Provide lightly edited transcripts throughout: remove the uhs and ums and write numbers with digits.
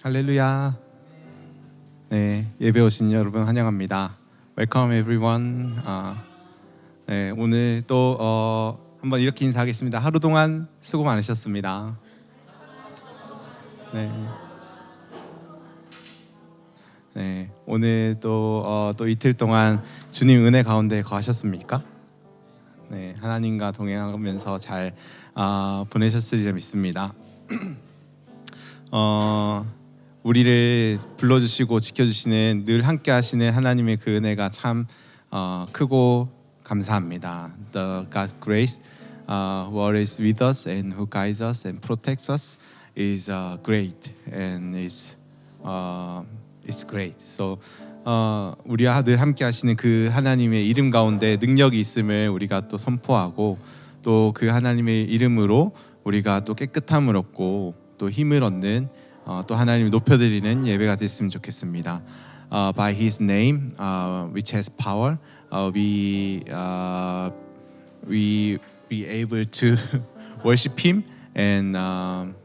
할렐루야. 네, 예배 오신 여러분 환영합니다. Welcome everyone. 네, 오늘 또 한번 이렇게 인사하겠습니다. 하루 동안 수고 많으셨습니다. 네, 오늘 또 이틀 동안 주님 은혜 가운데 거하셨습니까? 네, 하나님과 동행하면서 잘 보내셨으리라 믿습니다. 우리를 불러주시고 지켜주시는 늘 함께 하시는 하나님의 그 은혜가 참 크고 감사합니다. The God's grace, what is with us and who guides us and protects us is great and it's great. So 우리와 늘 함께 하시는 그 하나님의 이름 가운데 능력이 있음을 우리가 또 선포하고 또 그 하나님의 이름으로 우리가 또 깨끗함을 얻고 또 힘을 얻는 또 하나님을 높여드리는 예배가 됐으면 좋겠습니다. By His name, which has power, we be able to worship Him and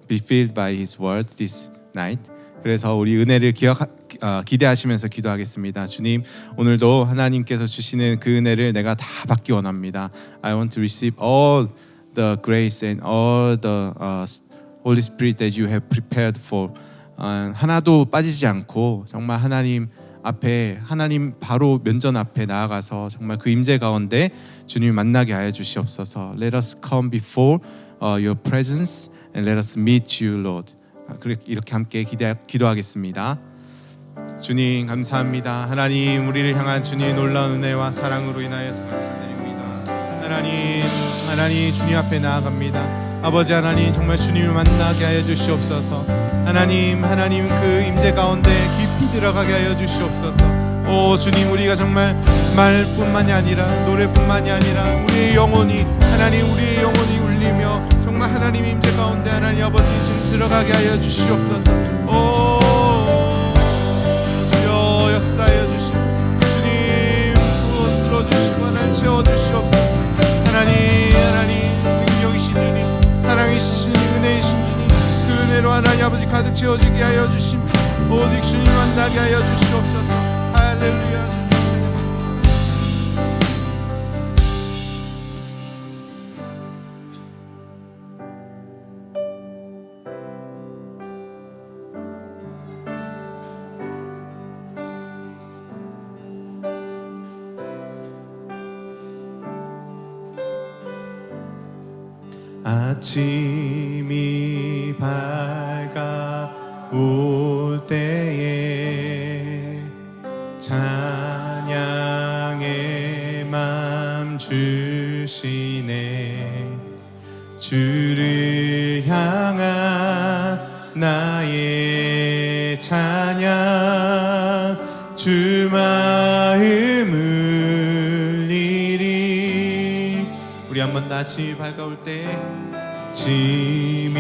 be filled by His word this night. 그래서 우리 은혜를 기대하시면서 기도하겠습니다. 주님, 오늘도 하나님께서 주시는 그 은혜를 내가 다 받기 원합니다. I want to receive all the grace and all the Holy Spirit that you have prepared for. 하나도 빠지지 않고 정말 하나님 앞에, 하나님 바로 면전 앞에 나아가서 정말 그 임재 가운데 주님 만나게 하여 주시옵소서. Let us come before your presence and let us meet you, Lord. 이렇게 함께 기도하겠습니다. 주님 감사합니다. 하나님, 우리를 향한 주님의 놀라운 은혜와 사랑으로 인하여서 감사드립니다. 하나님 주님 앞에 나아갑니다. 아버지 하나님, 정말 주님을 만나게 하여 주시옵소서. 하나님 그 임재 가운데 깊이 들어가게 하여 주시옵소서. 오 주님, 우리가 정말 말뿐만이 아니라 노래뿐만이 아니라 우리의 영혼이 울리며 정말 하나님 임재 가운데 하나님 아버지 좀 들어가게 하여 주시옵소서. 오 주여 역사하여 주시고 주님 불어주시고 하나님 채워주시옵소서. 하나님 능력이신 주님, 사랑이신 주님, 은혜이신 주님, 그 은혜로 하나님 아버지 가득 채워지게 하여 주심, 오직 주님 만나게 하여 주시옵소서. 할렐루야. 아침이 밝아올 때에 찬양의 맘 주시네. 주를 향한 나의 찬양, 주 마음 울리리. 우리 한번 다 아침이 밝아올 때, 아침이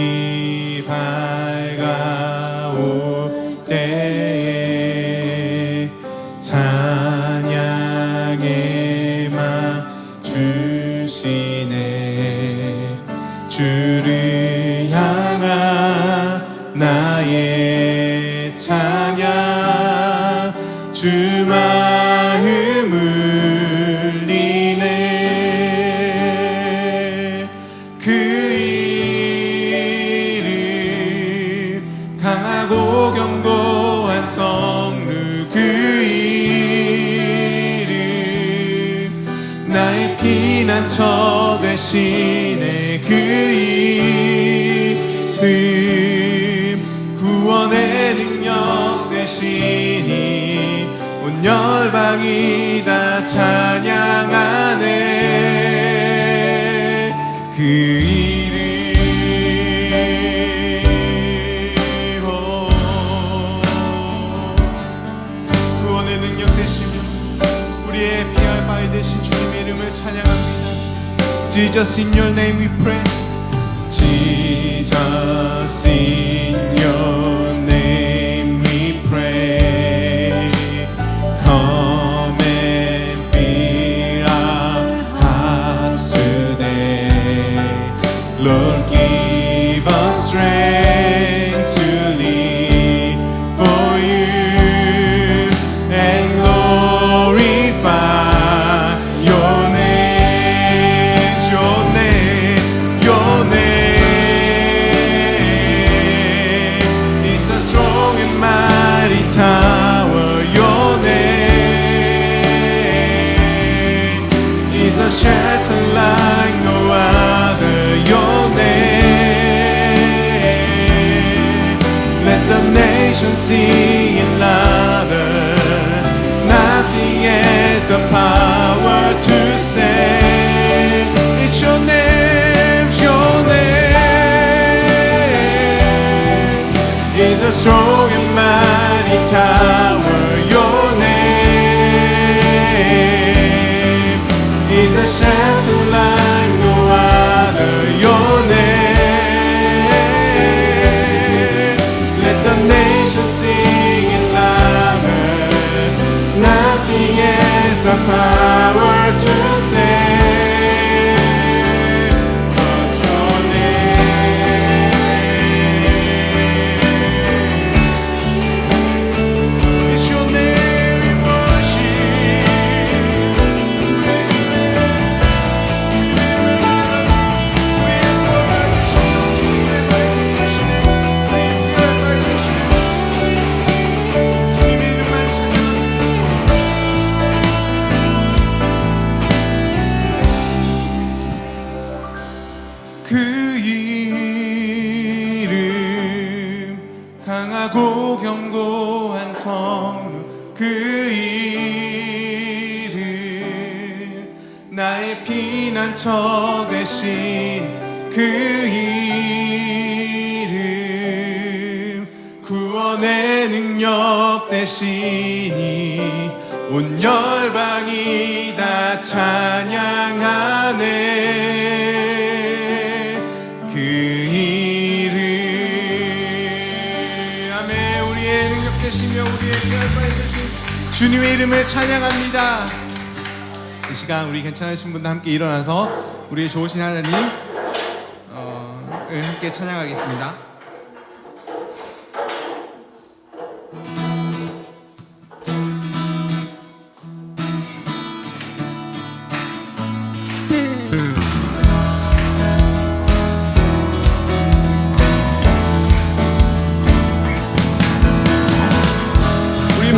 밝아올 때에 찬양의 맘 주시네. 주를 향한 나의 찬양, 주 마음 울리네. 그 이름 강하고 견고한 성루, 그 이름 나의 피난처 되시네. 그 이름 구원의 능력 되시니 온 열방이 다 찬양하네. 그 이름 구원의 능력 되시며 우리의 피할 바위 되신 주님의 이름을 찬양합니다. Jesus, in your name we pray. Jesus, in your name we pray. Come and fill our hearts today. Lord, give us strength to live nation singing louder. Nothing has the power to save. It's your name, your name is a strong and mighty tower. Your name is a shelter like no other. Your name, let the nation sing it louder. Nothing has the power to save but your name. It's your name we worship. We adore 주님의 이름만 그 이름 강하고 견고한 성루 그 이름 나의 피난처 대신 그 이름 구원의 능력 대신이 온 열방이 다 찬양하네. 그 이름 아멘. 우리의 능력 되시며 우리의 열방이 되신 주님의 이름을 찬양합니다. 이 시간 우리 괜찮으신 분들 함께 일어나서 우리의 좋으신 하나님 함께 찬양하겠습니다.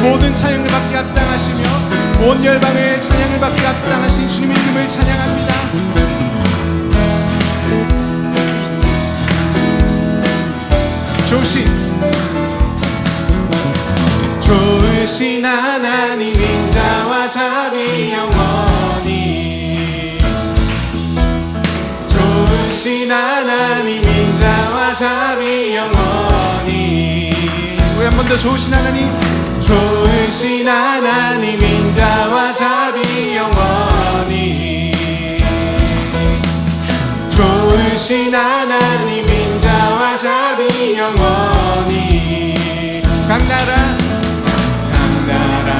모든 찬양을 받게 합당하시며 온 열방의 찬양을 받게 합당하신 주님의 이름을 찬양합니다. 좋으신 하나님 인자와 자비 영원히 좋으신 하나님 인자와 자비 영원히 우리 한 번 더 좋으신 하나님 좋으신 하나님 인자와 자비 영원히 좋으신 하나님 인자와 자비 영원히 각 나라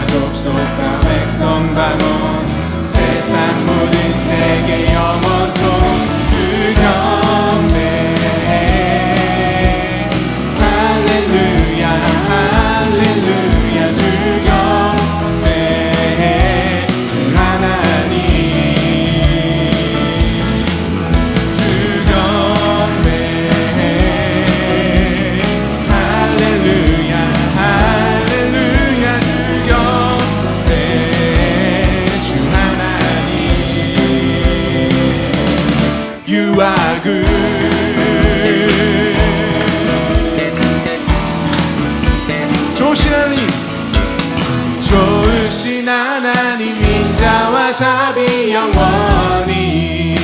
족속과 백성 방언 세상 모든 세계 영원토록 주 경배해 할렐루야 할렐루야 주 경배해 주 하나님 주 경배해 할렐루야 할렐루야 주 경배해 주 하나님 You are good 좋으신 하나님 좋으신 하나님 인자와 자비 영원히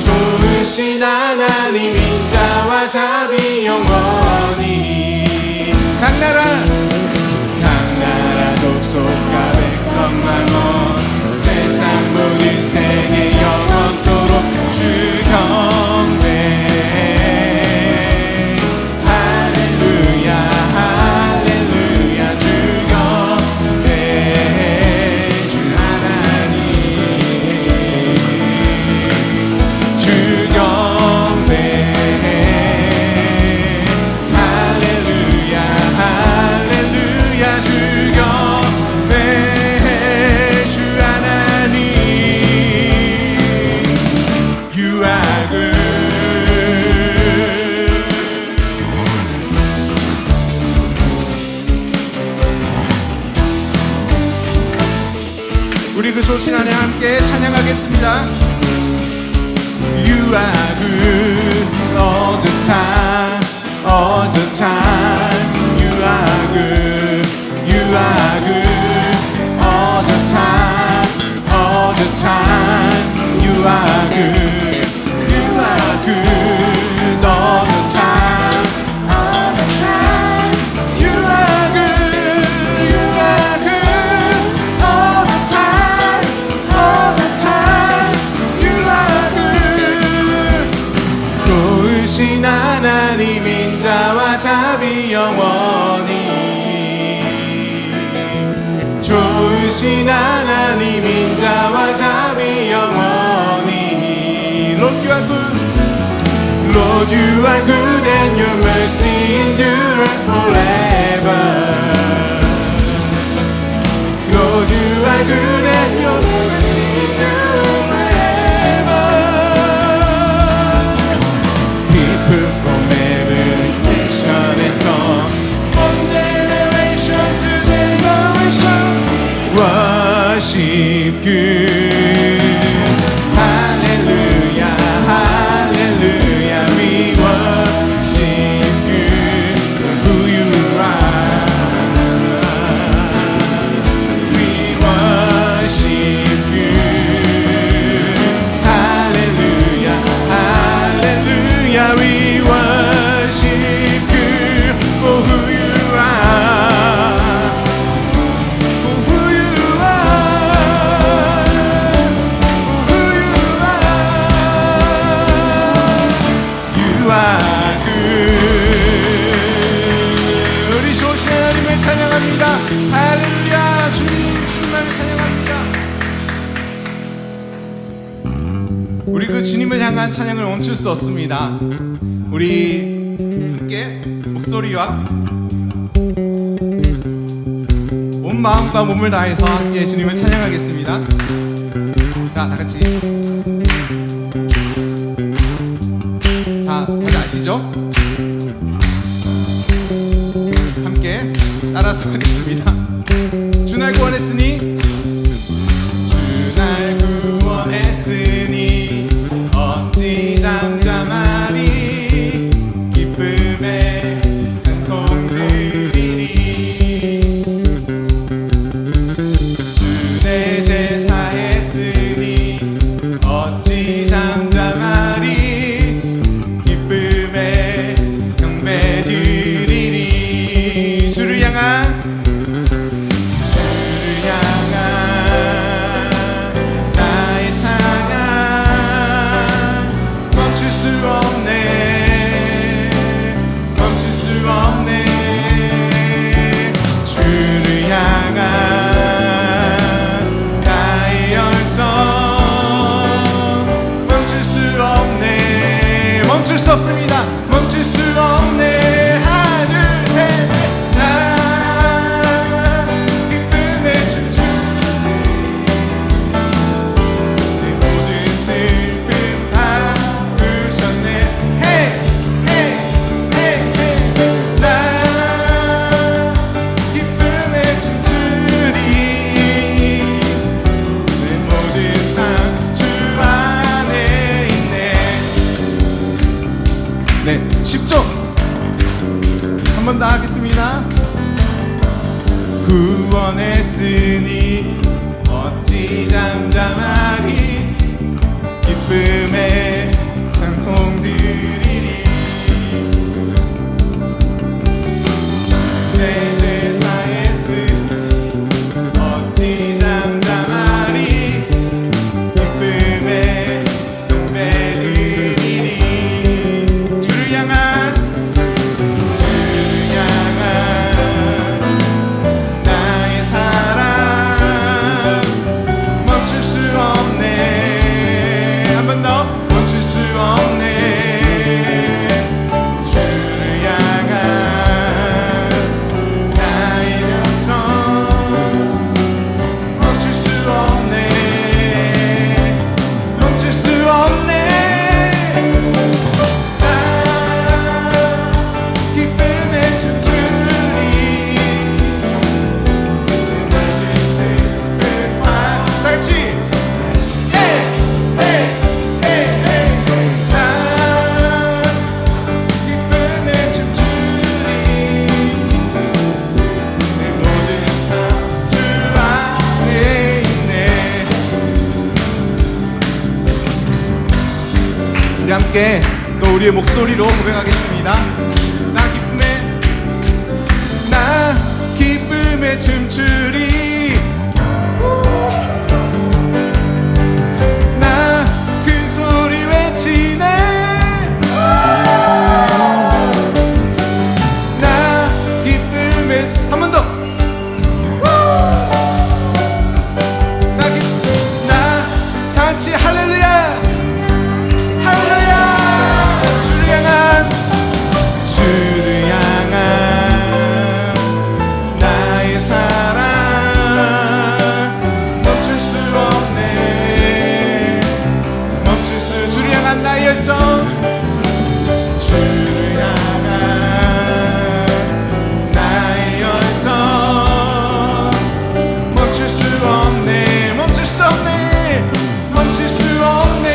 좋으신 하나님 인자와 자비 영원히 각 나라 족속과 백성 만원 세상 모든 세계 영원토록 주 경배해 우리 그 좋으신 하나님 함께 찬양하겠습니다. You are good all the time, all the time. You are good, you are good. All the time, all the time. You are good, you are good. All the time, all the time. You are good, you are good. All the time, all the time. You are good. 좋으신 하나님 인자와 자비 영원히. 좋으신 하나님 인자와 자비 영원히. Lord, you are good. Lord, you are good and your mercy endures forever. Lord, you are good and your mercy endures forever. People from every nation and tongue, from generation to generation, worship you. Hallelujah, hallelujah, we worship you for who you are. We worship you. Hallelujah, hallelujah, we worship you for who you are. For who you are. For who you are. You are good. 우리 좋으신 하나님을 찬양합니다. 할렐루야. 주님, 주님만을 찬양합니다. 우리 그 주님을 향한 찬양을 멈출 수 없습니다. 우리 함께 목소리와 온 마음과 몸을 다해서 함께 주님을 찬양하겠습니다. 자, 다 같이. 자, 다들 아시죠? 함께 따라서 하겠습니다. 주 날 구원했으니, 주 날 구원했으니 어찌 잠잠하리. 기쁨에 찬송 드리리. 주 내 제사 했으니 어찌 잠잠하리. 기쁨에 경배 드리리. 주를 향한 나의 찬양 멈출 수 없네. 멈출 수 없네. 주를 향한 나의 열정 멈출 수 없네. 멈출 수 없습니다. 멈출 수 없네. 하나 둘 셋. 나 기쁨에 춤추. 내 모든 슬픔 바꾸셨네. Hey, hey, hey, hey. 나 기쁨에 춤추리. 내 모든 삶 주 안에 있네. 네, 10조 한 번 더 하겠습니다. 구원했으니 어찌 잠잠하리. 기쁨에 찬송 드리리. 내 제사 했으니 어찌 잠잠하리. 기쁨에 경배 드리리. 주를 향한 나의 사랑 멈출 수 없네. 한 번 더. 멈출 수 없네. 함께 또 우리의 목소리로 고백하겠습니다. 나 기쁨에 춤추리. 나 큰 소리 외치네. 나 기쁨에 한 번 더. 나 같이 할렐루야 할렐루야. 주를 향한 나의 사랑 멈출 수 없네. 주를 향한 나의 열정. 주를 향한 나의 열정 멈출 수 없네. 멈출 수 없네. 멈출 수 없네.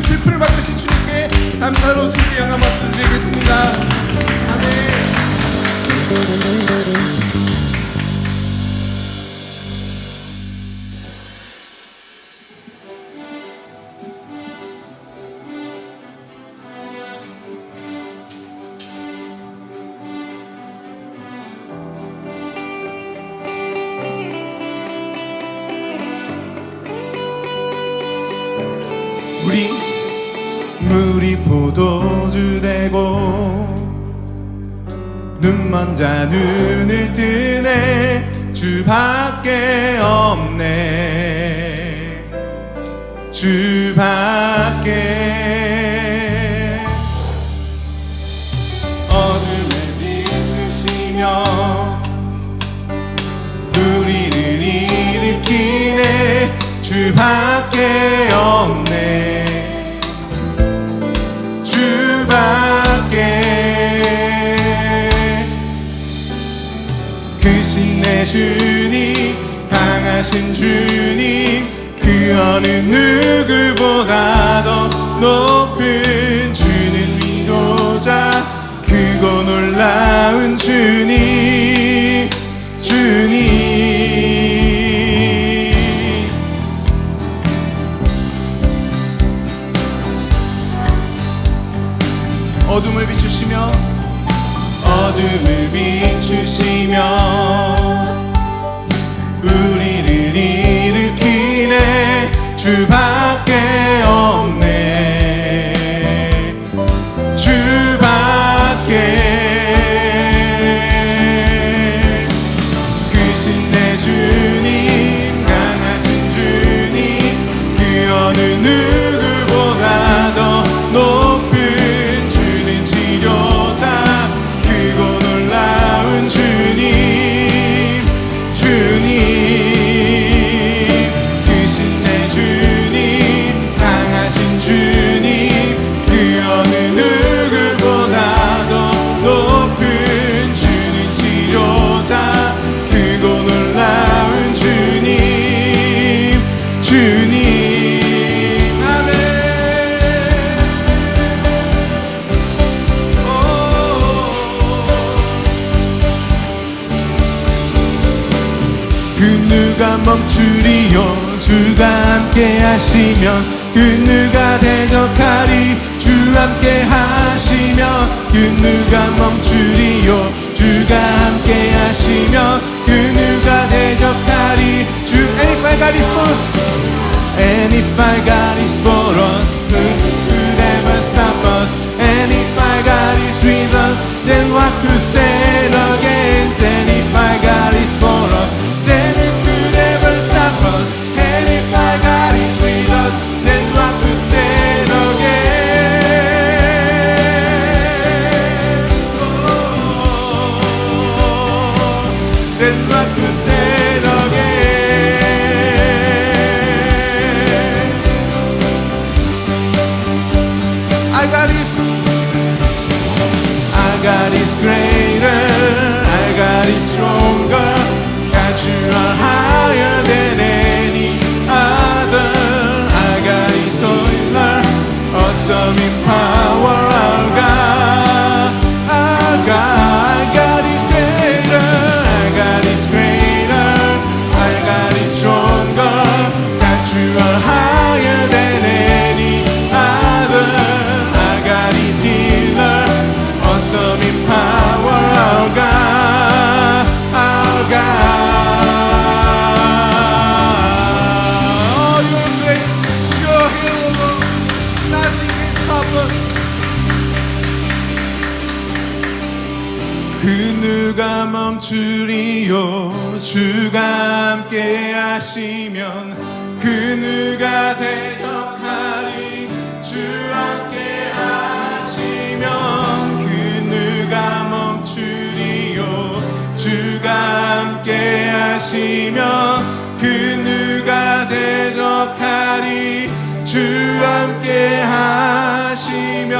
슬픔을 바꾸신 주님께 감사로 주님께 영광 박수 드리겠습니다. 아멘. 물이 포도주 되고 눈먼 자 눈을 뜨네. 주밖에 없네. 주밖에. 어둠을 비추시며 우리를 일으키네. 주밖에 없네. 크신 내 주님, 강하신 주님, 그 어느 누구보다도 높은 주는 지도자, 크고 놀라운 주님, 어둠을 비추시며 우리를 일으키네. 주밖에 없네. 주밖에. 크신 내 주님, 강하신 주님, 그 어느 누구보다도 높은 주는 치료자, 크고 놀라운 주님, 크신 내 주님, 강하신 주님, 그 어느 누구보다도 높은 주는 치료자, 크고 놀라운 주님. 아멘. 그 누가 멈추리요. 주가 함께 하시면 그 누가 대적하리. 주 함께 하시면 그 누가 멈추리요. 주가 함께 하시면 그 누가 대적하리. 주 And if I got his for us, and if I got his for us, who could ever stop us? And if I God is with us, then what could stand you are higher than any other. Our God is so awesome in power. Our God, our God is greater. Our God is greater. Our God is stronger. God, you are higher than any other. Our God is healer, awesome in power. Our God, our God. Oh, you're great. You're healer. Nothing can stop us. 그 누가 멈추리요. 주가 함께 하시면 그 누가 대적하리. 주 함께 하시면 그 누가 멈추리요. 주가 함께 하시면 그 누가 대적하리. 주 함께 하시면.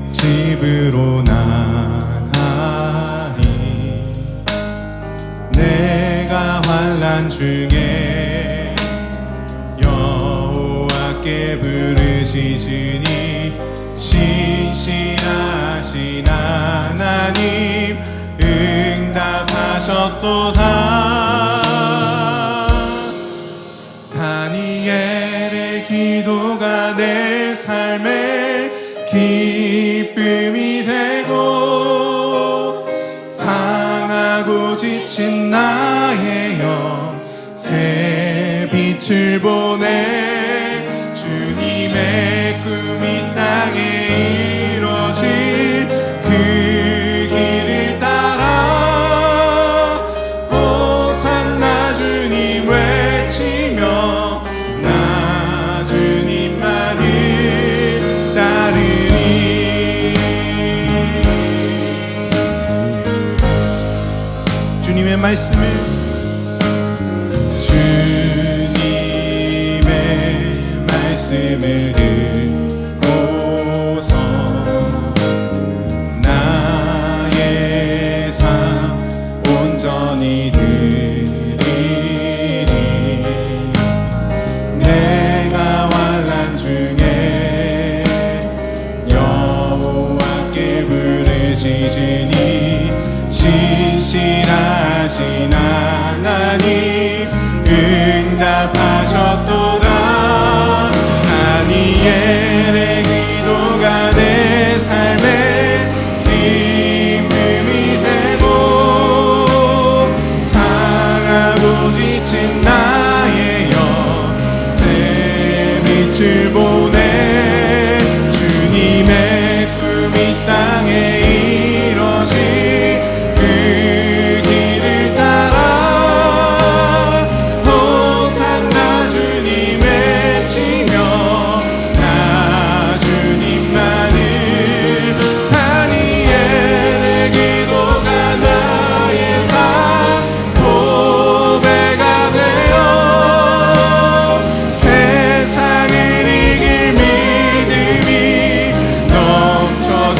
집으로 나가리. 내가 환난 중에 여호와께 부르짖으니 신실하신 하나님 응답하셨도다. 다니엘의 기도가 내 삶의 기쁨이 되고 상하고 지친 나의 영 새 빛을 보내. 주님의 꿈이 땅에 이루어질 그 길을 따라 호산나 주님 외치며 나 주님만을 따르리. 주님의 말씀을 듣고서 나의 삶 온전히 드리리. 내가 환난 중에 여호와께 부르짖으니 신실하신 하나님 응답하셨도다. 다니엘의 기도가 내 삶의 기쁨이 되고 상하고 지친 나의 영 새 빛을 보내. 주님의 꿈이 땅에 이루어질 그 길을 따라 호산나 주님 외치며 세상을 이길 믿음이 넘쳐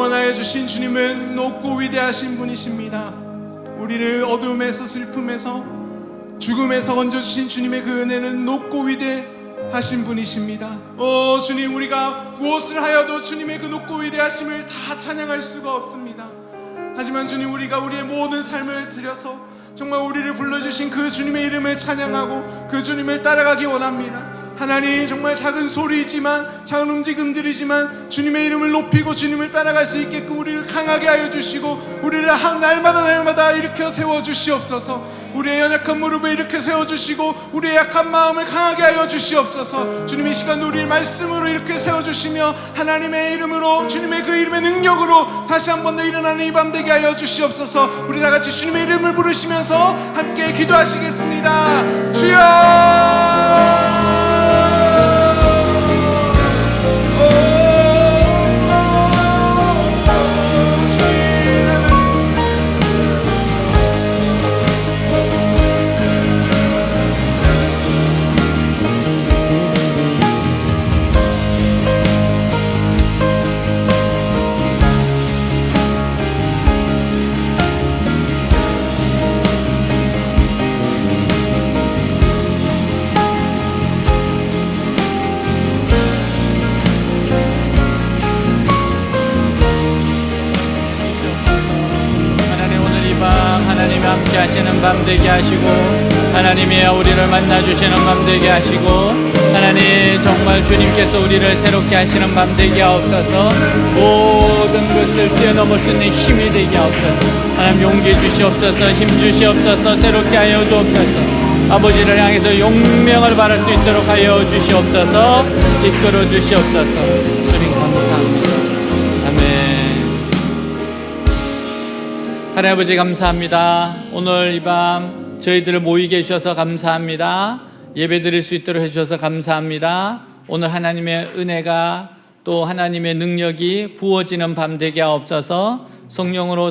구원하여 주신 주님은 높고 위대하신 분이십니다. 우리를 어둠에서 슬픔에서 죽음에서 건져주신 주님의 그 은혜는 높고 위대하신 분이십니다. 주님, 우리가 무엇을 하여도 주님의 그 높고 위대하심을 다 찬양할 수가 없습니다. 하지만 주님, 우리가 우리의 모든 삶을 들여서 정말 우리를 불러주신 그 주님의 이름을 찬양하고 그 주님을 따라가기 원합니다. 하나님, 정말 작은 소리이지만, 작은 움직임들이지만 주님의 이름을 높이고 주님을 따라갈 수 있게끔 우리를 강하게 하여 주시고 우리를 날마다 일으켜 세워주시옵소서. 우리의 연약한 무릎을 일으켜 세워주시고 우리의 약한 마음을 강하게 하여 주시옵소서. 주님, 이 시간 우리의 말씀으로 일으켜 세워주시며 하나님의 이름으로, 주님의 그 이름의 능력으로 다시 한 번 더 일어나는 이 밤 되게 하여 주시옵소서. 우리 다 같이 주님의 이름을 부르시면서 함께 기도하시겠습니다. 주여! 함께 하시는 밤 되게 하시고 하나님이 우리를 만나주시는 밤 되게 하시고 하나님, 정말 주님께서 우리를 새롭게 하시는 밤 되게 하옵소서. 모든 것을 뛰어넘을 수 있는 힘이 되게 하옵소서. 하나님, 용기 주시옵소서. 힘 주시옵소서. 새롭게 하여 주옵소서. 아버지를 향해서 용명을 바랄 수 있도록 하여 주시옵소서. 이끌어 주시옵소서. 주님 감사합니다. 아멘. 하나님 아버지 감사합니다. 오늘 이 밤 저희들을 모이게 해주셔서 감사합니다. 예배 드릴 수 있도록 해주셔서 감사합니다. 오늘 하나님의 은혜가 또 하나님의 능력이 부어지는 밤 되게 하옵소서. 성령으로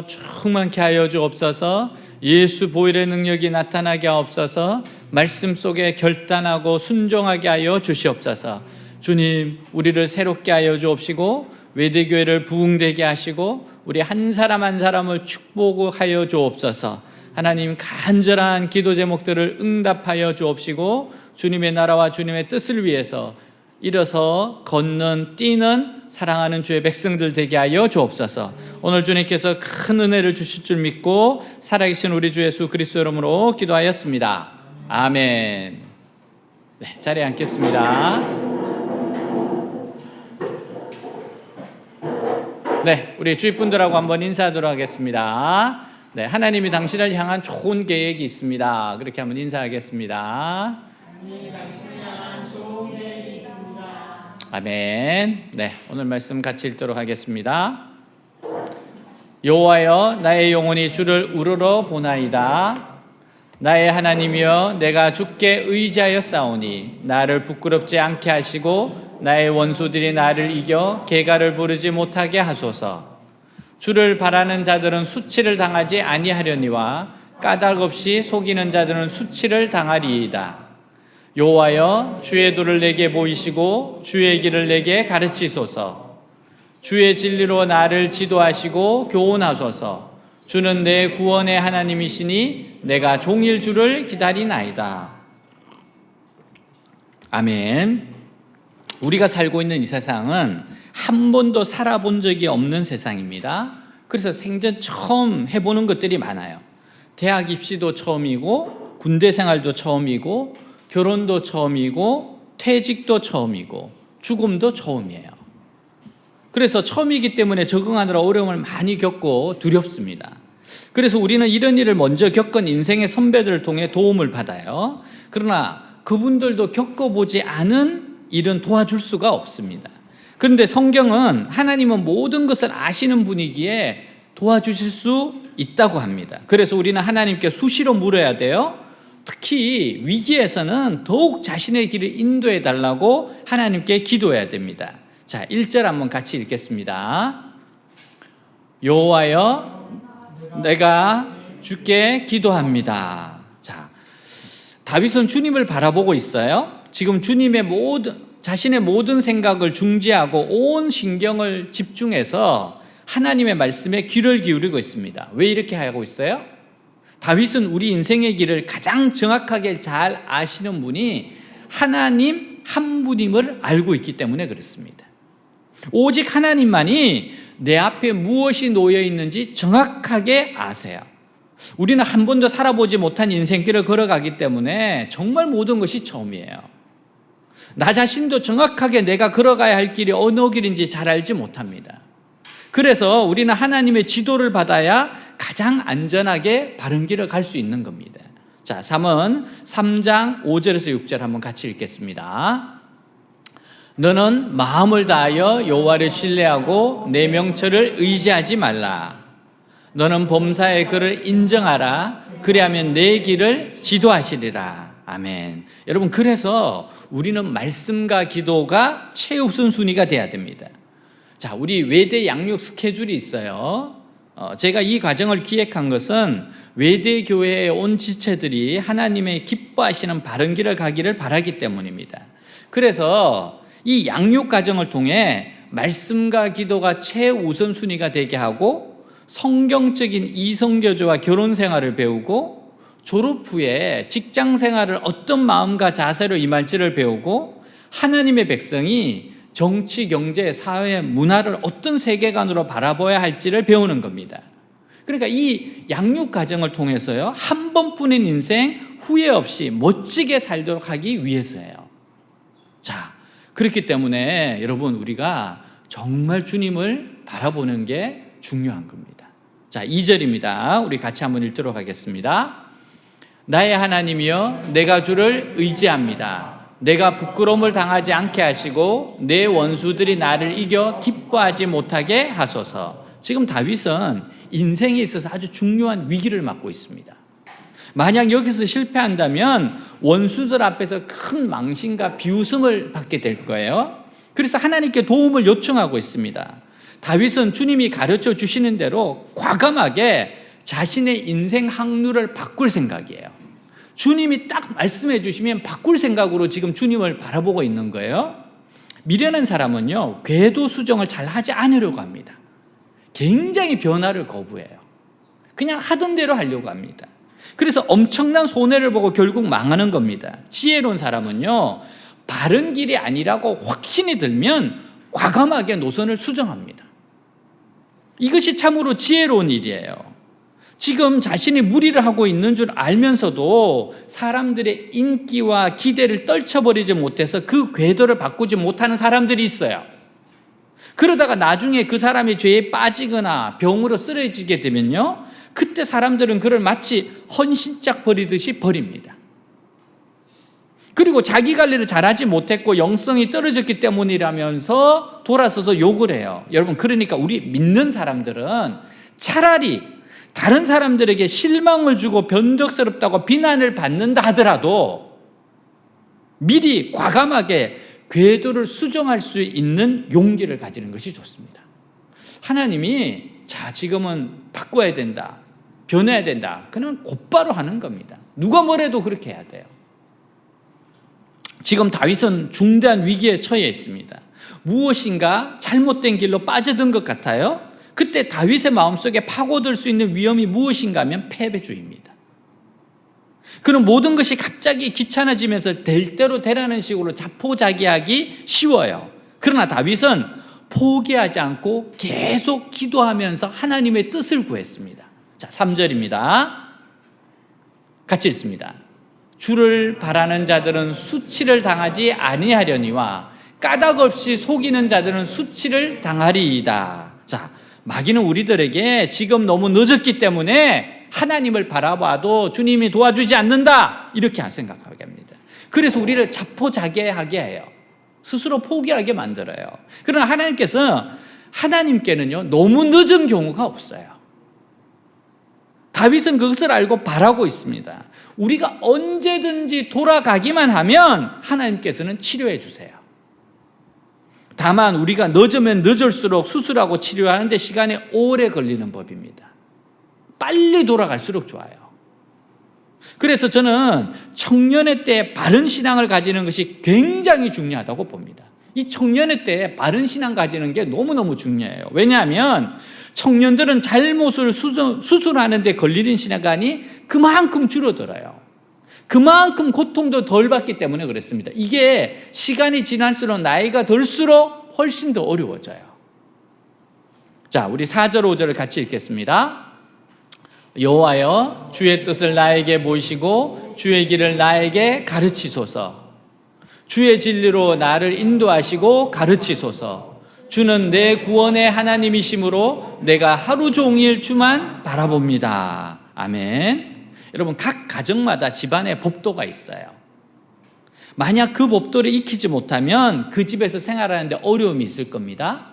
충만케 하여 주옵소서. 예수 보혈의 능력이 나타나게 하옵소서. 말씀 속에 결단하고 순종하게 하여 주시옵소서. 주님, 우리를 새롭게 하여 주옵시고 외대교회를 부흥되게 하시고 우리 한 사람 한 사람을 축복하여 주옵소서. 하나님, 간절한 기도 제목들을 응답하여 주옵시고 주님의 나라와 주님의 뜻을 위해서 일어서 걷는, 뛰는, 사랑하는 주의 백성들 되게 하여 주옵소서. 오늘 주님께서 큰 은혜를 주실 줄 믿고 살아계신 우리 주 예수 그리스도 이름으로 기도하였습니다. 아멘. 네, 자리에 앉겠습니다. 네, 우리 주위분들하고 한번 인사하도록 하겠습니다. 네, 하나님이 당신을 향한 좋은 계획이 있습니다. 그렇게 한번 인사하겠습니다. 하나님이 당신을 향한 좋은 계획이 있습니다. 아멘. 네, 오늘 말씀 같이 읽도록 하겠습니다. 여호와여, 나의 영혼이 주를 우러러 보나이다. 나의 하나님이여, 내가 주께 의지하여 싸우니 나를 부끄럽지 않게 하시고 나의 원수들이 나를 이겨 개가를 부르지 못하게 하소서. 주를 바라는 자들은 수치를 당하지 아니하려니와 까닭 없이 속이는 자들은 수치를 당하리이다. 여호와여, 주의 도를 내게 보이시고 주의 길을 내게 가르치소서. 주의 진리로 나를 지도하시고 교훈하소서. 주는 내 구원의 하나님이시니 내가 종일 주를 기다리나이다. 아멘. 우리가 살고 있는 이 세상은 한 번도 살아본 적이 없는 세상입니다. 그래서 생전 처음 해보는 것들이 많아요. 대학 입시도 처음이고 군대 생활도 처음이고 결혼도 처음이고 퇴직도 처음이고 죽음도 처음이에요. 그래서 처음이기 때문에 적응하느라 어려움을 많이 겪고 두렵습니다. 그래서 우리는 이런 일을 먼저 겪은 인생의 선배들을 통해 도움을 받아요. 그러나 그분들도 겪어보지 않은 일은 도와줄 수가 없습니다. 그런데 성경은 하나님은 모든 것을 아시는 분이기에 도와주실 수 있다고 합니다. 그래서 우리는 하나님께 수시로 물어야 돼요. 특히 위기에서는 더욱 자신의 길을 인도해 달라고 하나님께 기도해야 됩니다. 자, 1절 한번 같이 읽겠습니다. 여호와여, 내가 주께 기도합니다. 자, 다윗은 주님을 바라보고 있어요. 지금 주님의 모든 자신의 모든 생각을 중지하고 온 신경을 집중해서 하나님의 말씀에 귀를 기울이고 있습니다. 왜 이렇게 하고 있어요? 다윗은 우리 인생의 길을 가장 정확하게 잘 아시는 분이 하나님 한 분임을 알고 있기 때문에 그렇습니다. 오직 하나님만이 내 앞에 무엇이 놓여 있는지 정확하게 아세요. 우리는 한 번도 살아보지 못한 인생길을 걸어가기 때문에 정말 모든 것이 처음이에요. 나 자신도 정확하게 내가 걸어가야 할 길이 어느 길인지 잘 알지 못합니다. 그래서 우리는 하나님의 지도를 받아야 가장 안전하게 바른 길을 갈 수 있는 겁니다. 자, 3장 5절에서 6절 한번 같이 읽겠습니다. 너는 마음을 다하여 여호와를 신뢰하고 내 명철을 의지하지 말라. 너는 범사의 그를 인정하라. 그리하면 내 길을 지도하시리라. 아멘. 여러분, 그래서 우리는 말씀과 기도가 최우선순위가 돼야 됩니다. 자, 우리 외대 양육 스케줄이 있어요. 제가 이 과정을 기획한 것은 외대 교회에 온 지체들이 하나님의 기뻐하시는 바른 길을 가기를 바라기 때문입니다. 그래서 이 양육 과정을 통해 말씀과 기도가 최우선순위가 되게 하고 성경적인 이성교제와 결혼 생활을 배우고 졸업 후에 직장 생활을 어떤 마음과 자세로 임할지를 배우고 하나님의 백성이 정치, 경제, 사회, 문화를 어떤 세계관으로 바라봐야 할지를 배우는 겁니다. 그러니까 이 양육 과정을 통해서요, 한 번뿐인 인생 후회 없이 멋지게 살도록 하기 위해서예요. 자, 그렇기 때문에 여러분, 우리가 정말 주님을 바라보는 게 중요한 겁니다. 자, 2절입니다. 우리 같이 한번 읽도록 하겠습니다. 나의 하나님이여, 내가 주를 의지합니다. 내가 부끄러움을 당하지 않게 하시고 내 원수들이 나를 이겨 기뻐하지 못하게 하소서. 지금 다윗은 인생에 있어서 아주 중요한 위기를 맞고 있습니다. 만약 여기서 실패한다면 원수들 앞에서 큰 망신과 비웃음을 받게 될 거예요. 그래서 하나님께 도움을 요청하고 있습니다. 다윗은 주님이 가르쳐 주시는 대로 과감하게 자신의 인생 항로를 바꿀 생각이에요. 주님이 딱 말씀해 주시면 바꿀 생각으로 지금 주님을 바라보고 있는 거예요. 미련한 사람은요, 궤도 수정을 잘 하지 않으려고 합니다. 굉장히 변화를 거부해요. 그냥 하던 대로 하려고 합니다. 그래서 엄청난 손해를 보고 결국 망하는 겁니다. 지혜로운 사람은요, 바른 길이 아니라고 확신이 들면 과감하게 노선을 수정합니다. 이것이 참으로 지혜로운 일이에요. 지금 자신이 무리를 하고 있는 줄 알면서도 사람들의 인기와 기대를 떨쳐버리지 못해서 그 궤도를 바꾸지 못하는 사람들이 있어요. 그러다가 나중에 그 사람이 죄에 빠지거나 병으로 쓰러지게 되면요, 그때 사람들은 그를 마치 헌신짝 버리듯이 버립니다. 그리고 자기 관리를 잘하지 못했고 영성이 떨어졌기 때문이라면서 돌아서서 욕을 해요. 여러분, 그러니까 우리 믿는 사람들은 차라리 다른 사람들에게 실망을 주고 변덕스럽다고 비난을 받는다 하더라도 미리 과감하게 궤도를 수정할 수 있는 용기를 가지는 것이 좋습니다. 하나님이 자, 지금은 바꿔야 된다, 변해야 된다, 그냥 곧바로 하는 겁니다. 누가 뭐래도 그렇게 해야 돼요. 지금 다윗은 중대한 위기에 처해 있습니다. 무엇인가 잘못된 길로 빠져든 것 같아요. 그때 다윗의 마음속에 파고들 수 있는 위험이 무엇인가 하면 패배주의입니다. 그럼 모든 것이 갑자기 귀찮아지면서 될 대로 되라는 식으로 자포자기하기 쉬워요. 그러나 다윗은 포기하지 않고 계속 기도하면서 하나님의 뜻을 구했습니다. 자, 3절입니다. 같이 읽습니다. 주를 바라는 자들은 수치를 당하지 아니하려니와 까닭 없이 속이는 자들은 수치를 당하리이다. 자, 마귀는 우리들에게 지금 너무 늦었기 때문에 하나님을 바라봐도 주님이 도와주지 않는다, 이렇게 생각하게 합니다. 그래서 우리를 자포자기하게 해요. 스스로 포기하게 만들어요. 그러나 하나님께는요, 너무 늦은 경우가 없어요. 다윗은 그것을 알고 바라고 있습니다. 우리가 언제든지 돌아가기만 하면 하나님께서는 치료해 주세요. 다만 우리가 늦으면 늦을수록 수술하고 치료하는데 시간이 오래 걸리는 법입니다. 빨리 돌아갈수록 좋아요. 그래서 저는 청년의 때 바른 신앙을 가지는 것이 굉장히 중요하다고 봅니다. 이 청년의 때 바른 신앙 가지는 게 너무너무 중요해요. 왜냐하면 청년들은 잘못을 수술하는 데 걸리는 시간이 그만큼 줄어들어요. 그만큼 고통도 덜 받기 때문에 그렇습니다. 이게 시간이 지날수록 나이가 들수록 훨씬 더 어려워져요. 자, 우리 4절 5절을 같이 읽겠습니다. 여호와여 주의 뜻을 나에게 모시고 주의 길을 나에게 가르치소서. 주의 진리로 나를 인도하시고 가르치소서. 주는 내 구원의 하나님이시므로 내가 하루 종일 주만 바라봅니다. 아멘. 여러분, 각 가정마다 집안에 법도가 있어요. 만약 그 법도를 익히지 못하면 그 집에서 생활하는데 어려움이 있을 겁니다.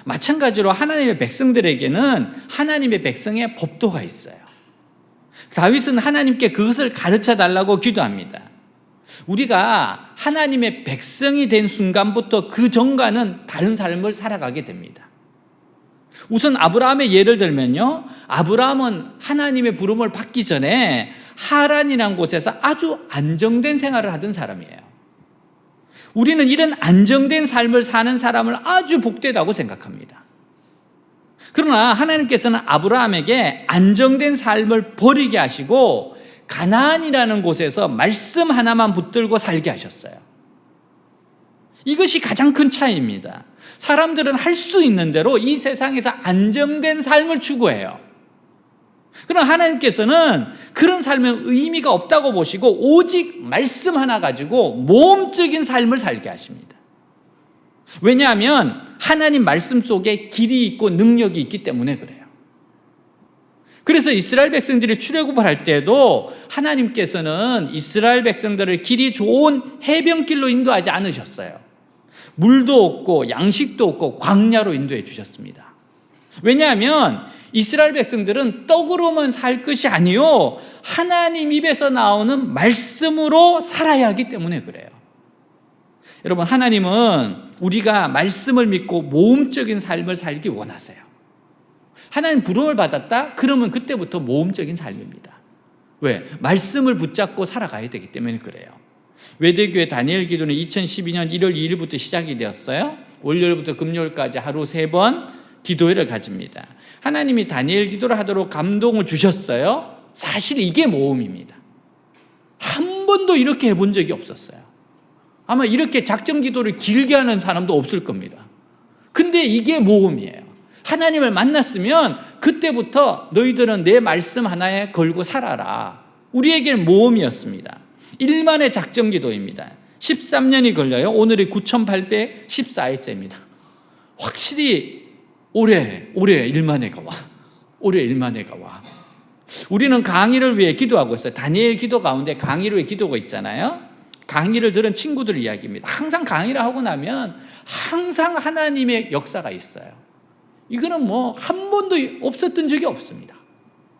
마찬가지로 하나님의 백성들에게는 하나님의 백성의 법도가 있어요. 다윗은 하나님께 그것을 가르쳐 달라고 기도합니다. 우리가 하나님의 백성이 된 순간부터 그 전과는 다른 삶을 살아가게 됩니다. 우선 아브라함의 예를 들면요, 아브라함은 하나님의 부름을 받기 전에 하란이라는 곳에서 아주 안정된 생활을 하던 사람이에요. 우리는 이런 안정된 삶을 사는 사람을 아주 복되다고 생각합니다. 그러나 하나님께서는 아브라함에게 안정된 삶을 버리게 하시고 가나안이라는 곳에서 말씀 하나만 붙들고 살게 하셨어요. 이것이 가장 큰 차이입니다. 사람들은 할 수 있는 대로 이 세상에서 안정된 삶을 추구해요. 그러나 하나님께서는 그런 삶은 의미가 없다고 보시고 오직 말씀 하나 가지고 모험적인 삶을 살게 하십니다. 왜냐하면 하나님 말씀 속에 길이 있고 능력이 있기 때문에 그래요. 그래서 이스라엘 백성들이 출애굽을 할 때도 하나님께서는 이스라엘 백성들을 길이 좋은 해변길로 인도하지 않으셨어요. 물도 없고 양식도 없고 광야로 인도해 주셨습니다. 왜냐하면 이스라엘 백성들은 떡으로만 살 것이 아니요, 하나님 입에서 나오는 말씀으로 살아야 하기 때문에 그래요. 여러분, 하나님은 우리가 말씀을 믿고 모험적인 삶을 살기 원하세요. 하나님 부름을 받았다? 그러면 그때부터 모험적인 삶입니다. 왜? 말씀을 붙잡고 살아가야 되기 때문에 그래요. 외대교회 다니엘 기도는 2012년 1월 2일부터 시작이 되었어요. 월요일부터 금요일까지 하루 3번 기도회를 가집니다. 하나님이 다니엘 기도를 하도록 감동을 주셨어요. 사실 이게 모험입니다. 한 번도 이렇게 해본 적이 없었어요. 아마 이렇게 작정 기도를 길게 하는 사람도 없을 겁니다. 근데 이게 모험이에요. 하나님을 만났으면 그때부터 너희들은 내 말씀 하나에 걸고 살아라. 우리에게는 모험이었습니다. 1만의 작정 기도입니다. 13년이 걸려요. 오늘이 9814일째입니다. 확실히 올해 1만회가 와. 올해 1만회가 와. 우리는 강의를 위해 기도하고 있어요. 다니엘 기도 가운데 강의를 위해 기도가 있잖아요. 강의를 들은 친구들 이야기입니다. 항상 강의를 하고 나면 항상 하나님의 역사가 있어요. 이거는 뭐 한 번도 없었던 적이 없습니다.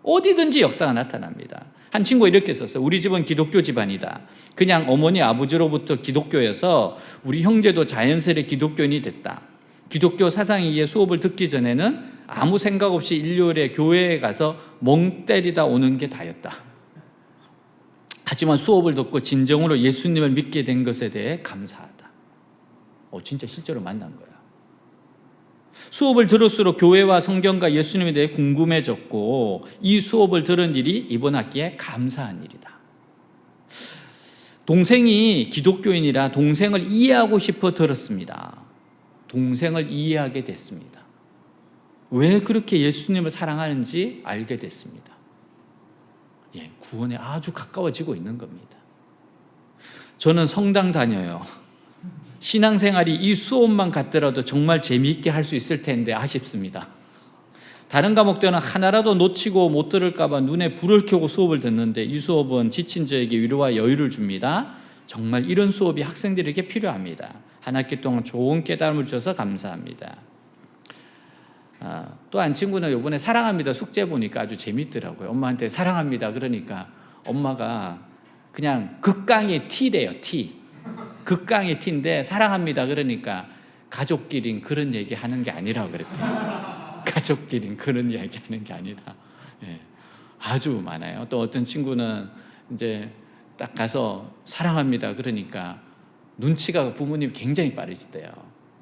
어디든지 역사가 나타납니다. 한 친구가 이렇게 썼어요. 우리 집은 기독교 집안이다. 그냥 어머니 아버지로부터 기독교여서 우리 형제도 자연스레 기독교인이 됐다. 기독교 사상에 의해 수업을 듣기 전에는 아무 생각 없이 일요일에 교회에 가서 멍 때리다 오는 게 다였다. 하지만 수업을 듣고 진정으로 예수님을 믿게 된 것에 대해 감사하다. 진짜 실제로 만난 거야. 수업을 들을수록 교회와 성경과 예수님에 대해 궁금해졌고 이 수업을 들은 일이 이번 학기에 감사한 일이다. 동생이 기독교인이라 동생을 이해하고 싶어 들었습니다. 동생을 이해하게 됐습니다. 왜 그렇게 예수님을 사랑하는지 알게 됐습니다. 구원에 아주 가까워지고 있는 겁니다. 저는 성당 다녀요. 신앙생활이 이 수업만 같더라도 정말 재미있게 할 수 있을 텐데 아쉽습니다. 다른 과목들은 하나라도 놓치고 못 들을까 봐 눈에 불을 켜고 수업을 듣는데 이 수업은 지친 저에게 위로와 여유를 줍니다. 정말 이런 수업이 학생들에게 필요합니다. 한 학기 동안 좋은 깨달음을 주셔서 감사합니다. 또 한 친구는 이번에 사랑합니다 숙제 보니까 아주 재밌더라고요. 엄마한테 사랑합니다 그러니까 엄마가 그냥 극강의 T래요. T. 극강의 T인데 사랑합니다 그러니까 가족끼린 그런 얘기 하는 게 아니라고 그랬대요. 가족끼린 그런 얘기 하는 게 아니다. 아주 많아요. 또 어떤 친구는 이제 딱 가서 사랑합니다. 그러니까 눈치가 부모님 굉장히 빠르시대요.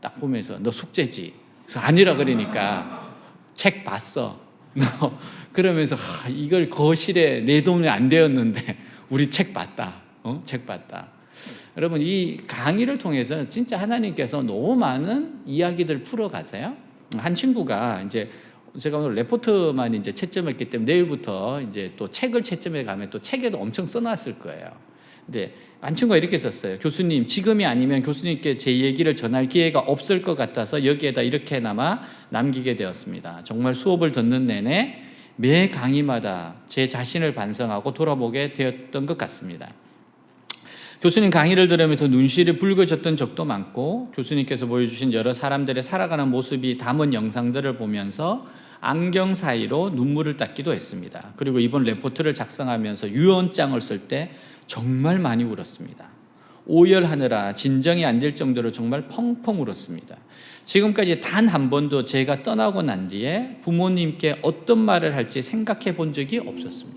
딱 보면서 너 숙제지. 그래서 아니라 그러니까 책 봤어. 너 그러면서 이걸 거실에 내놓으면 안 되었는데 우리 책 봤다. 책 봤다. 여러분, 이 강의를 통해서 진짜 하나님께서 너무 많은 이야기들 풀어가세요. 한 친구가 이제 제가 오늘 레포트만 이제 채점했기 때문에 내일부터 이제 또 책을 채점해 가면 또 책에도 엄청 써놨을 거예요. 근데 한 친구가 이렇게 썼어요. 교수님, 지금이 아니면 교수님께 제 얘기를 전할 기회가 없을 것 같아서 여기에다 이렇게나마 남기게 되었습니다. 정말 수업을 듣는 내내 매 강의마다 제 자신을 반성하고 돌아보게 되었던 것 같습니다. 교수님 강의를 들으면서 눈시울이 붉어졌던 적도 많고, 교수님께서 보여주신 여러 사람들의 살아가는 모습이 담은 영상들을 보면서 안경 사이로 눈물을 닦기도 했습니다. 그리고 이번 레포트를 작성하면서 유언장을 쓸 때 정말 많이 울었습니다. 오열하느라 진정이 안 될 정도로 정말 펑펑 울었습니다. 지금까지 단 한 번도 제가 떠나고 난 뒤에 부모님께 어떤 말을 할지 생각해 본 적이 없었습니다.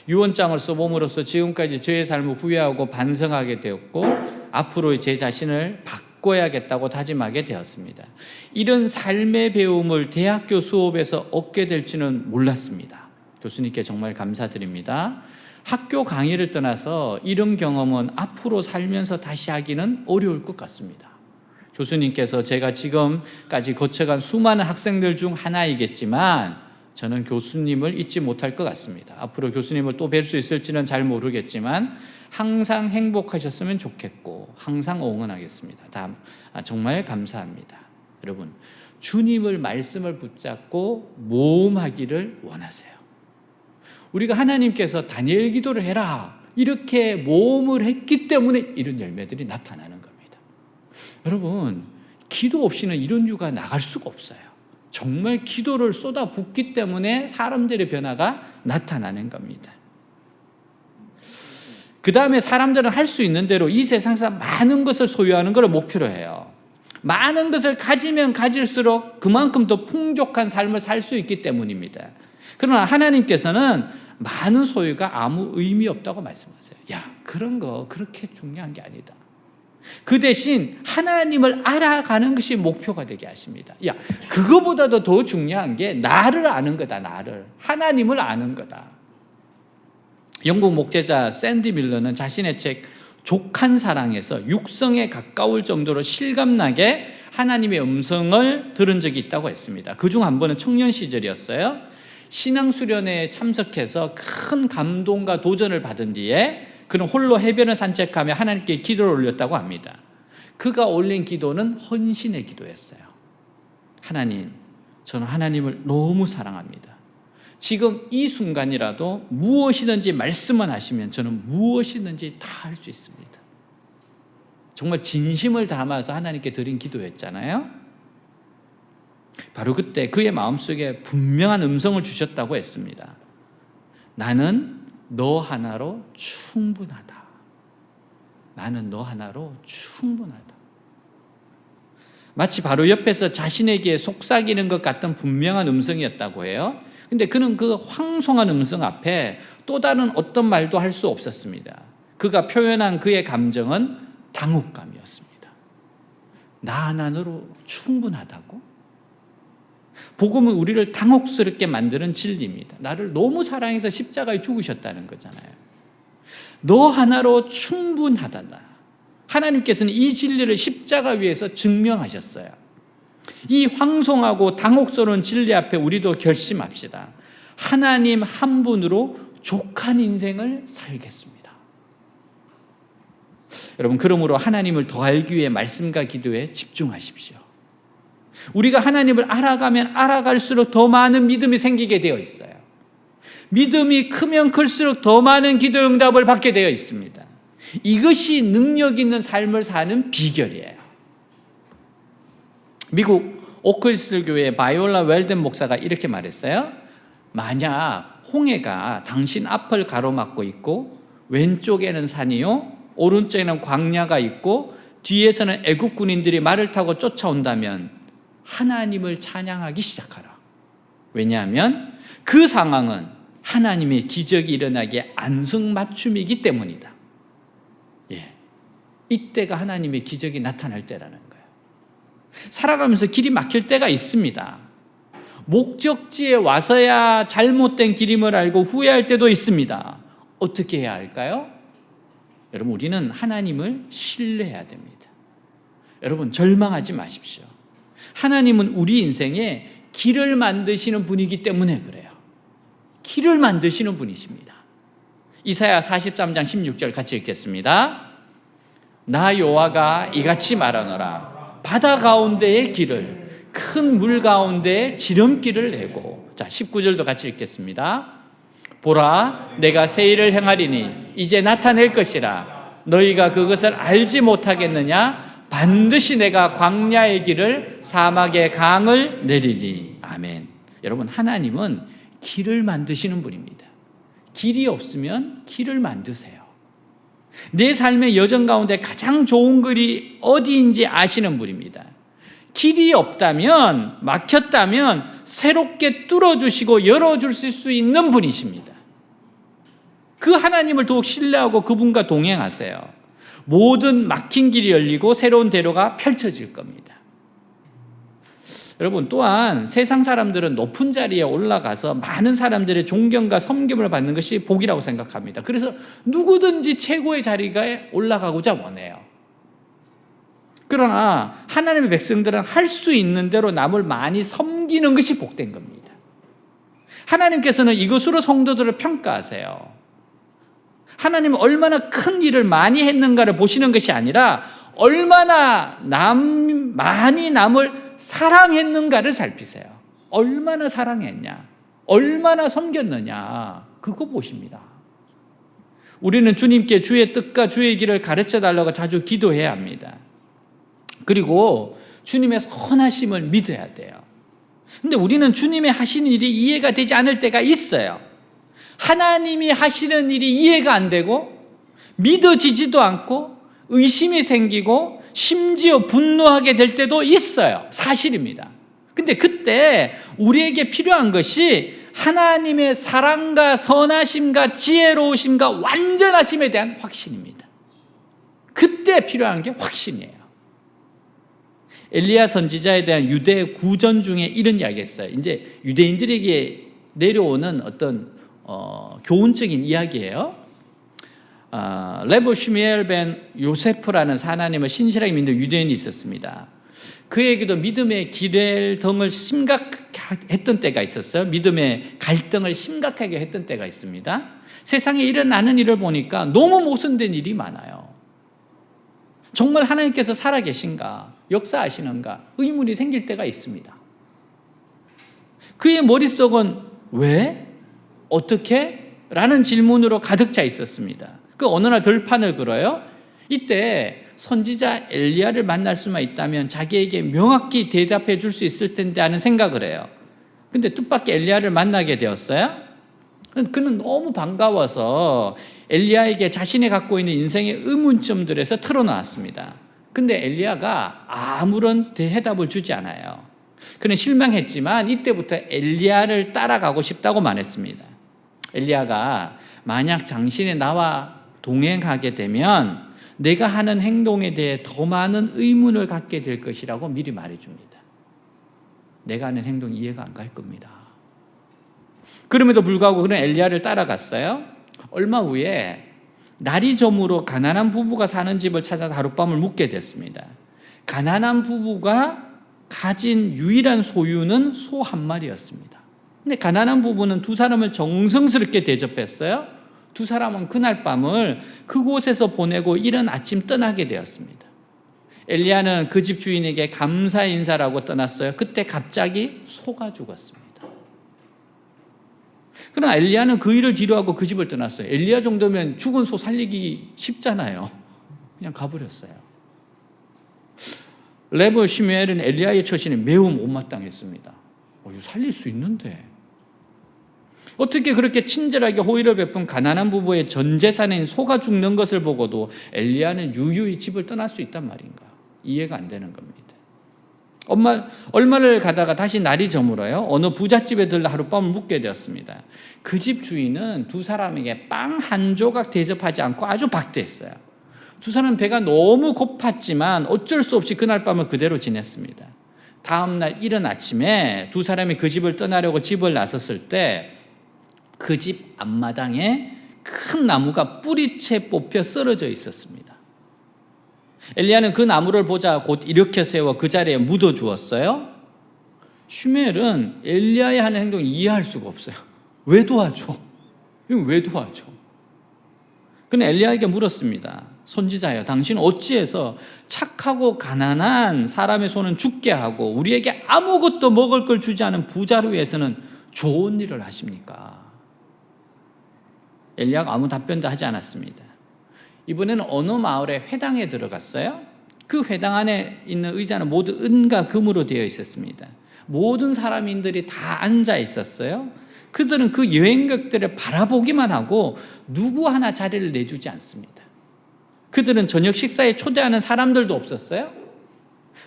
유언장을 써봄으로써 지금까지 저의 삶을 후회하고 반성하게 되었고, 앞으로의 제 자신을 바꿔야겠다고 다짐하게 되었습니다. 이런 삶의 배움을 대학교 수업에서 얻게 될지는 몰랐습니다. 교수님께 정말 감사드립니다. 학교 강의를 떠나서 이런 경험은 앞으로 살면서 다시 하기는 어려울 것 같습니다. 교수님께서 제가 지금까지 거쳐간 수많은 학생들 중 하나이겠지만 저는 교수님을 잊지 못할 것 같습니다. 앞으로 교수님을 또 뵐 수 있을지는 잘 모르겠지만 항상 행복하셨으면 좋겠고 항상 응원하겠습니다. 정말 감사합니다. 여러분, 주님을 말씀을 붙잡고 모험하기를 원하세요. 우리가 하나님께서 다니엘 기도를 해라 이렇게 모험을 했기 때문에 이런 열매들이 나타나는 겁니다. 여러분, 기도 없이는 이런 유가 나갈 수가 없어요. 정말 기도를 쏟아붓기 때문에 사람들의 변화가 나타나는 겁니다. 그 다음에 사람들은 할 수 있는 대로 이 세상에서 많은 것을 소유하는 것을 목표로 해요. 많은 것을 가지면 가질수록 그만큼 더 풍족한 삶을 살 수 있기 때문입니다. 그러나 하나님께서는 많은 소유가 아무 의미 없다고 말씀하세요. 야, 그런 거 그렇게 중요한 게 아니다. 그 대신 하나님을 알아가는 것이 목표가 되게 하십니다. 야, 그거보다도 더 중요한 게 나를 아는 거다. 나를. 하나님을 아는 거다. 영국 목재자 샌디 밀러는 자신의 책 족한 사랑에서 육성에 가까울 정도로 실감나게 하나님의 음성을 들은 적이 있다고 했습니다. 그중 한 번은 청년 시절이었어요. 신앙수련회에 참석해서 큰 감동과 도전을 받은 뒤에 그는 홀로 해변을 산책하며 하나님께 기도를 올렸다고 합니다. 그가 올린 기도는 헌신의 기도였어요. 하나님, 저는 하나님을 너무 사랑합니다. 지금 이 순간이라도 무엇이든지 말씀만 하시면 저는 무엇이든지 다 할 수 있습니다. 정말 진심을 담아서 하나님께 드린 기도였잖아요. 바로 그때 그의 마음속에 분명한 음성을 주셨다고 했습니다. 나는 너 하나로 충분하다. 나는 너 하나로 충분하다. 마치 바로 옆에서 자신에게 속삭이는 것 같던 분명한 음성이었다고 해요. 근데 그는 그 황송한 음성 앞에 또 다른 어떤 말도 할 수 없었습니다. 그가 표현한 그의 감정은 당혹감이었습니다. 나 하나로 충분하다고? 복음은 우리를 당혹스럽게 만드는 진리입니다. 나를 너무 사랑해서 십자가에 죽으셨다는 거잖아요. 너 하나로 충분하다. 하나님께서는 이 진리를 십자가 위에서 증명하셨어요. 이 황송하고 당혹스러운 진리 앞에 우리도 결심합시다. 하나님 한 분으로 족한 인생을 살겠습니다. 여러분, 그러므로 하나님을 더 알기 위해 말씀과 기도에 집중하십시오. 우리가 하나님을 알아가면 알아갈수록 더 많은 믿음이 생기게 되어 있어요. 믿음이 크면 클수록 더 많은 기도 응답을 받게 되어 있습니다. 이것이 능력 있는 삶을 사는 비결이에요. 미국 오클슬 교회의 바이올라 웰덴 목사가 이렇게 말했어요. 만약 홍해가 당신 앞을 가로막고 있고 왼쪽에는 산이요 오른쪽에는 광야가 있고 뒤에서는 애국 군인들이 말을 타고 쫓아온다면 하나님을 찬양하기 시작하라. 왜냐하면 그 상황은 하나님의 기적이 일어나기에 안성맞춤이기 때문이다. 이때가 하나님의 기적이 나타날 때라는 거예요. 살아가면서 길이 막힐 때가 있습니다. 목적지에 와서야 잘못된 길임을 알고 후회할 때도 있습니다. 어떻게 해야 할까요? 여러분, 우리는 하나님을 신뢰해야 됩니다. 여러분, 절망하지 마십시오. 하나님은 우리 인생에 길을 만드시는 분이기 때문에 그래요. 길을 만드시는 분이십니다. 이사야 43장 16절 같이 읽겠습니다. 나 여호와가 이같이 말하노라. 바다 가운데의 길을, 큰 물 가운데에 지름길을 내고. 자, 19절도 같이 읽겠습니다. 보라, 내가 새 일을 행하리니 이제 나타낼 것이라. 너희가 그것을 알지 못하겠느냐? 반드시 내가 광야의 길을, 사막의 강을 내리니. 아멘. 여러분, 하나님은 길을 만드시는 분입니다. 길이 없으면 길을 만드세요. 내 삶의 여정 가운데 가장 좋은 길이 어디인지 아시는 분입니다. 길이 없다면, 막혔다면 새롭게 뚫어주시고 열어주실 수 있는 분이십니다. 그 하나님을 더욱 신뢰하고 그분과 동행하세요. 모든 막힌 길이 열리고 새로운 대로가 펼쳐질 겁니다. 여러분, 또한 세상 사람들은 높은 자리에 올라가서 많은 사람들의 존경과 섬김을 받는 것이 복이라고 생각합니다. 그래서 누구든지 최고의 자리에 올라가고자 원해요. 그러나 하나님의 백성들은 할 수 있는 대로 남을 많이 섬기는 것이 복된 겁니다. 하나님께서는 이것으로 성도들을 평가하세요. 하나님은 얼마나 큰 일을 많이 했는가를 보시는 것이 아니라 얼마나 많이 남을 사랑했는가를 살피세요. 얼마나 사랑했냐, 얼마나 섬겼느냐, 그거 보십니다. 우리는 주님께 주의 뜻과 주의 길을 가르쳐 달라고 자주 기도해야 합니다. 그리고 주님의 선하심을 믿어야 돼요. 근데 우리는 주님의 하시는 일이 이해가 되지 않을 때가 있어요. 하나님이 하시는 일이 이해가 안 되고 믿어지지도 않고 의심이 생기고 심지어 분노하게 될 때도 있어요. 사실입니다. 근데 그때 우리에게 필요한 것이 하나님의 사랑과 선하심과 지혜로우심과 완전하심에 대한 확신입니다. 그때 필요한 게 확신이에요. 엘리야 선지자에 대한 유대 구전 중에 이런 이야기가 있어요. 이제 유대인들에게 내려오는 어떤 교훈적인 이야기예요. 레보 슈미엘 벤 요세프라는 하나님을 신실하게 믿는 유대인이 있었습니다. 그에게도 믿음의 기댈덩을 심각했던 때가 있었어요. 믿음의 갈등을 심각하게 했던 때가 있습니다. 세상에 일어나는 일을 보니까 너무 모순된 일이 많아요. 정말 하나님께서 살아계신가, 역사하시는가 의문이 생길 때가 있습니다. 그의 머릿속은 왜? 어떻게? 라는 질문으로 가득 차 있었습니다. 그 어느 날 들판을 걸어요. 이때 선지자 엘리야를 만날 수만 있다면 자기에게 명확히 대답해 줄 수 있을 텐데 하는 생각을 해요. 근데 뜻밖의 엘리야를 만나게 되었어요. 그는 너무 반가워서 엘리야에게 자신이 갖고 있는 인생의 의문점들에서 털어놓았습니다. 근데 엘리야가 아무런 대답을 주지 않아요. 그는 실망했지만 이때부터 엘리야를 따라가고 싶다고 말했습니다. 엘리야가 만약 당신이 나와 동행하게 되면 내가 하는 행동에 대해 더 많은 의문을 갖게 될 것이라고 미리 말해줍니다. 내가 하는 행동 이해가 안 갈 겁니다. 그럼에도 불구하고 그는 엘리야를 따라갔어요. 얼마 후에 날이 저물어 가난한 부부가 사는 집을 찾아서 하룻밤을 묵게 됐습니다. 가난한 부부가 가진 유일한 소유는 소 한 마리였습니다. 근데 가난한 부부는 두 사람을 정성스럽게 대접했어요. 두 사람은 그날 밤을 그곳에서 보내고 이른 아침 떠나게 되었습니다. 엘리야는 그 집 주인에게 감사 인사라고 떠났어요. 그때 갑자기 소가 죽었습니다. 그러나 엘리야는 그 일을 뒤로하고 그 집을 떠났어요. 엘리야 정도면 죽은 소 살리기 쉽잖아요. 그냥 가버렸어요. 레보 시므엘은 엘리야의 처신에 매우 못마땅했습니다. 이거 살릴 수 있는데 어떻게 그렇게 친절하게 호의를 베푼 가난한 부부의 전 재산인 소가 죽는 것을 보고도 엘리야는 유유히 집을 떠날 수 있단 말인가? 이해가 안 되는 겁니다. 얼마를 가다가 다시 날이 저물어요. 어느 부잣집에 들러 하룻밤을 묵게 되었습니다. 그 집 주인은 두 사람에게 빵 한 조각 대접하지 않고 아주 박대했어요. 두 사람은 배가 너무 고팠지만 어쩔 수 없이 그날 밤을 그대로 지냈습니다. 다음 날 이른 아침에 두 사람이 그 집을 떠나려고 집을 나섰을 때 그 집 앞마당에 큰 나무가 뿌리채 뽑혀 쓰러져 있었습니다. 엘리야는 그 나무를 보자 곧 일으켜 세워 그 자리에 묻어 주었어요. 슈멜은 엘리야의 하는 행동을 이해할 수가 없어요. 왜 도와줘? 왜 도와줘? 그는 엘리야에게 물었습니다. 선지자여, 당신은 어찌해서 착하고 가난한 사람의 손은 죽게 하고 우리에게 아무것도 먹을 걸 주지 않은 부자를 위해서는 좋은 일을 하십니까? 엘리야가 아무 답변도 하지 않았습니다. 이번에는 어느 마을의 회당에 들어갔어요. 그 회당 안에 있는 의자는 모두 은과 금으로 되어 있었습니다. 모든 사람인들이 다 앉아 있었어요. 그들은 그 여행객들을 바라보기만 하고 누구 하나 자리를 내주지 않습니다. 그들은 저녁 식사에 초대하는 사람들도 없었어요.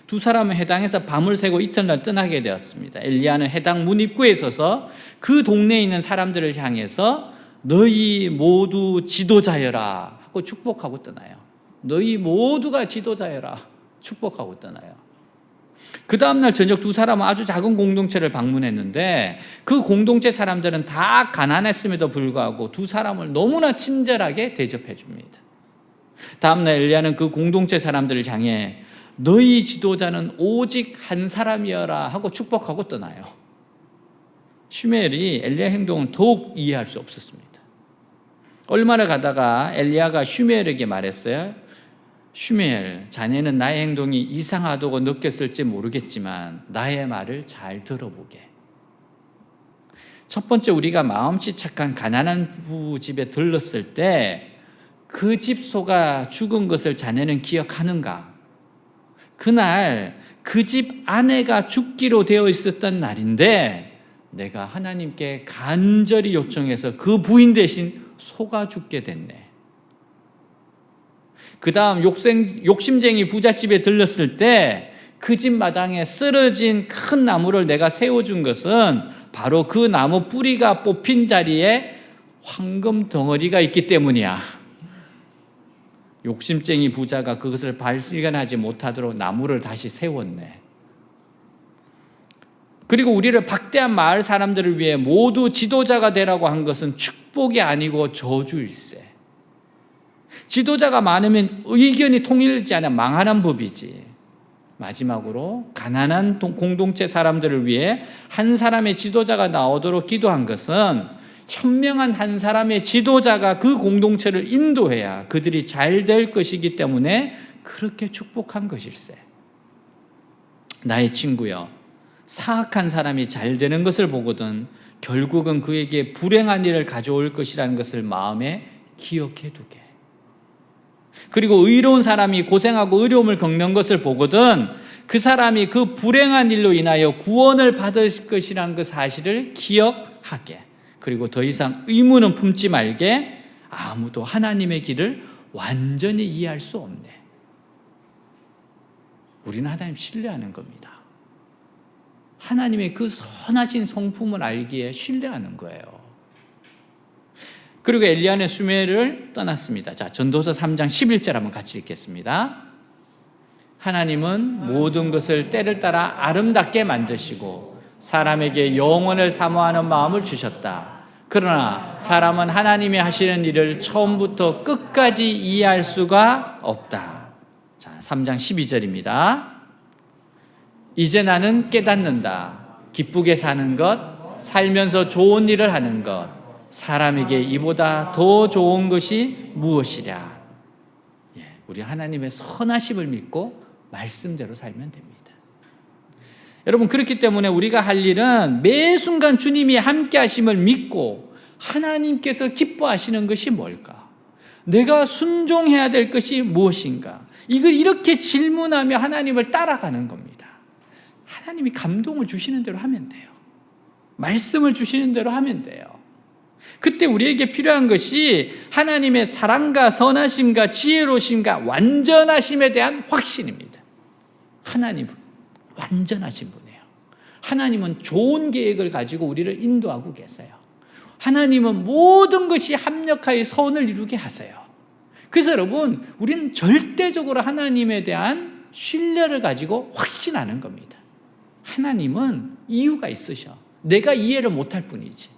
두 사람은 회당에서 밤을 새고 이튿날 떠나게 되었습니다. 엘리야는 회당 문 입구에 서서 그 동네에 있는 사람들을 향해서 너희 모두 지도자여라 하고 축복하고 떠나요. 너희 모두가 지도자여라 축복하고 떠나요. 그 다음날 저녁 두 사람은 아주 작은 공동체를 방문했는데 그 공동체 사람들은 다 가난했음에도 불구하고 두 사람을 너무나 친절하게 대접해 줍니다. 다음날 엘리야는 그 공동체 사람들을 향해 너희 지도자는 오직 한 사람이여라 하고 축복하고 떠나요. 슈멜이 엘리야 행동은 더욱 이해할 수 없었습니다. 얼마나 가다가 엘리야가 슈멜에게 말했어요. 슈멜, 자네는 나의 행동이 이상하다고 느꼈을지 모르겠지만 나의 말을 잘 들어보게. 첫 번째, 우리가 마음씨 착한 가난한 부부 집에 들렀을 때 그 집 소가 죽은 것을 자네는 기억하는가? 그날 그 집 아내가 죽기로 되어 있었던 날인데 내가 하나님께 간절히 요청해서 그 부인 대신 소가 죽게 됐네. 그 다음 욕심쟁이 부잣집에 들렀을 때 그 집 마당에 쓰러진 큰 나무를 내가 세워준 것은 바로 그 나무 뿌리가 뽑힌 자리에 황금 덩어리가 있기 때문이야. 욕심쟁이 부자가 그것을 발견하지 못하도록 나무를 다시 세웠네. 그리고 우리를 박대한 마을 사람들을 위해 모두 지도자가 되라고 한 것은 축복이 아니고 저주일세. 지도자가 많으면 의견이 통일되지 않아 망하는 법이지. 마지막으로 가난한 공동체 사람들을 위해 한 사람의 지도자가 나오도록 기도한 것은 현명한 한 사람의 지도자가 그 공동체를 인도해야 그들이 잘 될 것이기 때문에 그렇게 축복한 것일세. 나의 친구여, 사악한 사람이 잘 되는 것을 보거든 결국은 그에게 불행한 일을 가져올 것이라는 것을 마음에 기억해 두게. 그리고 의로운 사람이 고생하고 어려움을 겪는 것을 보거든 그 사람이 그 불행한 일로 인하여 구원을 받을 것이라는 그 사실을 기억하게. 그리고 더 이상 의문은 품지 말게. 아무도 하나님의 길을 완전히 이해할 수 없네. 우리는 하나님 신뢰하는 겁니다. 하나님의 그 선하신 성품을 알기에 신뢰하는 거예요. 그리고 엘리야는 슈멜을 떠났습니다. 자, 전도서 3장 11절 한번 같이 읽겠습니다. 하나님은 모든 것을 때를 따라 아름답게 만드시고 사람에게 영원을 사모하는 마음을 주셨다. 그러나 사람은 하나님이 하시는 일을 처음부터 끝까지 이해할 수가 없다. 자, 3장 12절입니다. 이제 나는 깨닫는다. 기쁘게 사는 것, 살면서 좋은 일을 하는 것, 사람에게 이보다 더 좋은 것이 무엇이랴. 우리 하나님의 선하심을 믿고 말씀대로 살면 됩니다. 여러분, 그렇기 때문에 우리가 할 일은 매 순간 주님이 함께 하심을 믿고 하나님께서 기뻐하시는 것이 뭘까? 내가 순종해야 될 것이 무엇인가? 이걸 이렇게 질문하며 하나님을 따라가는 겁니다. 하나님이 감동을 주시는 대로 하면 돼요. 말씀을 주시는 대로 하면 돼요. 그때 우리에게 필요한 것이 하나님의 사랑과 선하심과 지혜로우심과 완전하심에 대한 확신입니다. 하나님은 완전하신 분이에요. 하나님은 좋은 계획을 가지고 우리를 인도하고 계세요. 하나님은 모든 것이 합력하여 선을 이루게 하세요. 그래서 여러분, 우리는 절대적으로 하나님에 대한 신뢰를 가지고 확신하는 겁니다. 하나님은 이유가 있으셔. 내가 이해를 못할 뿐이지.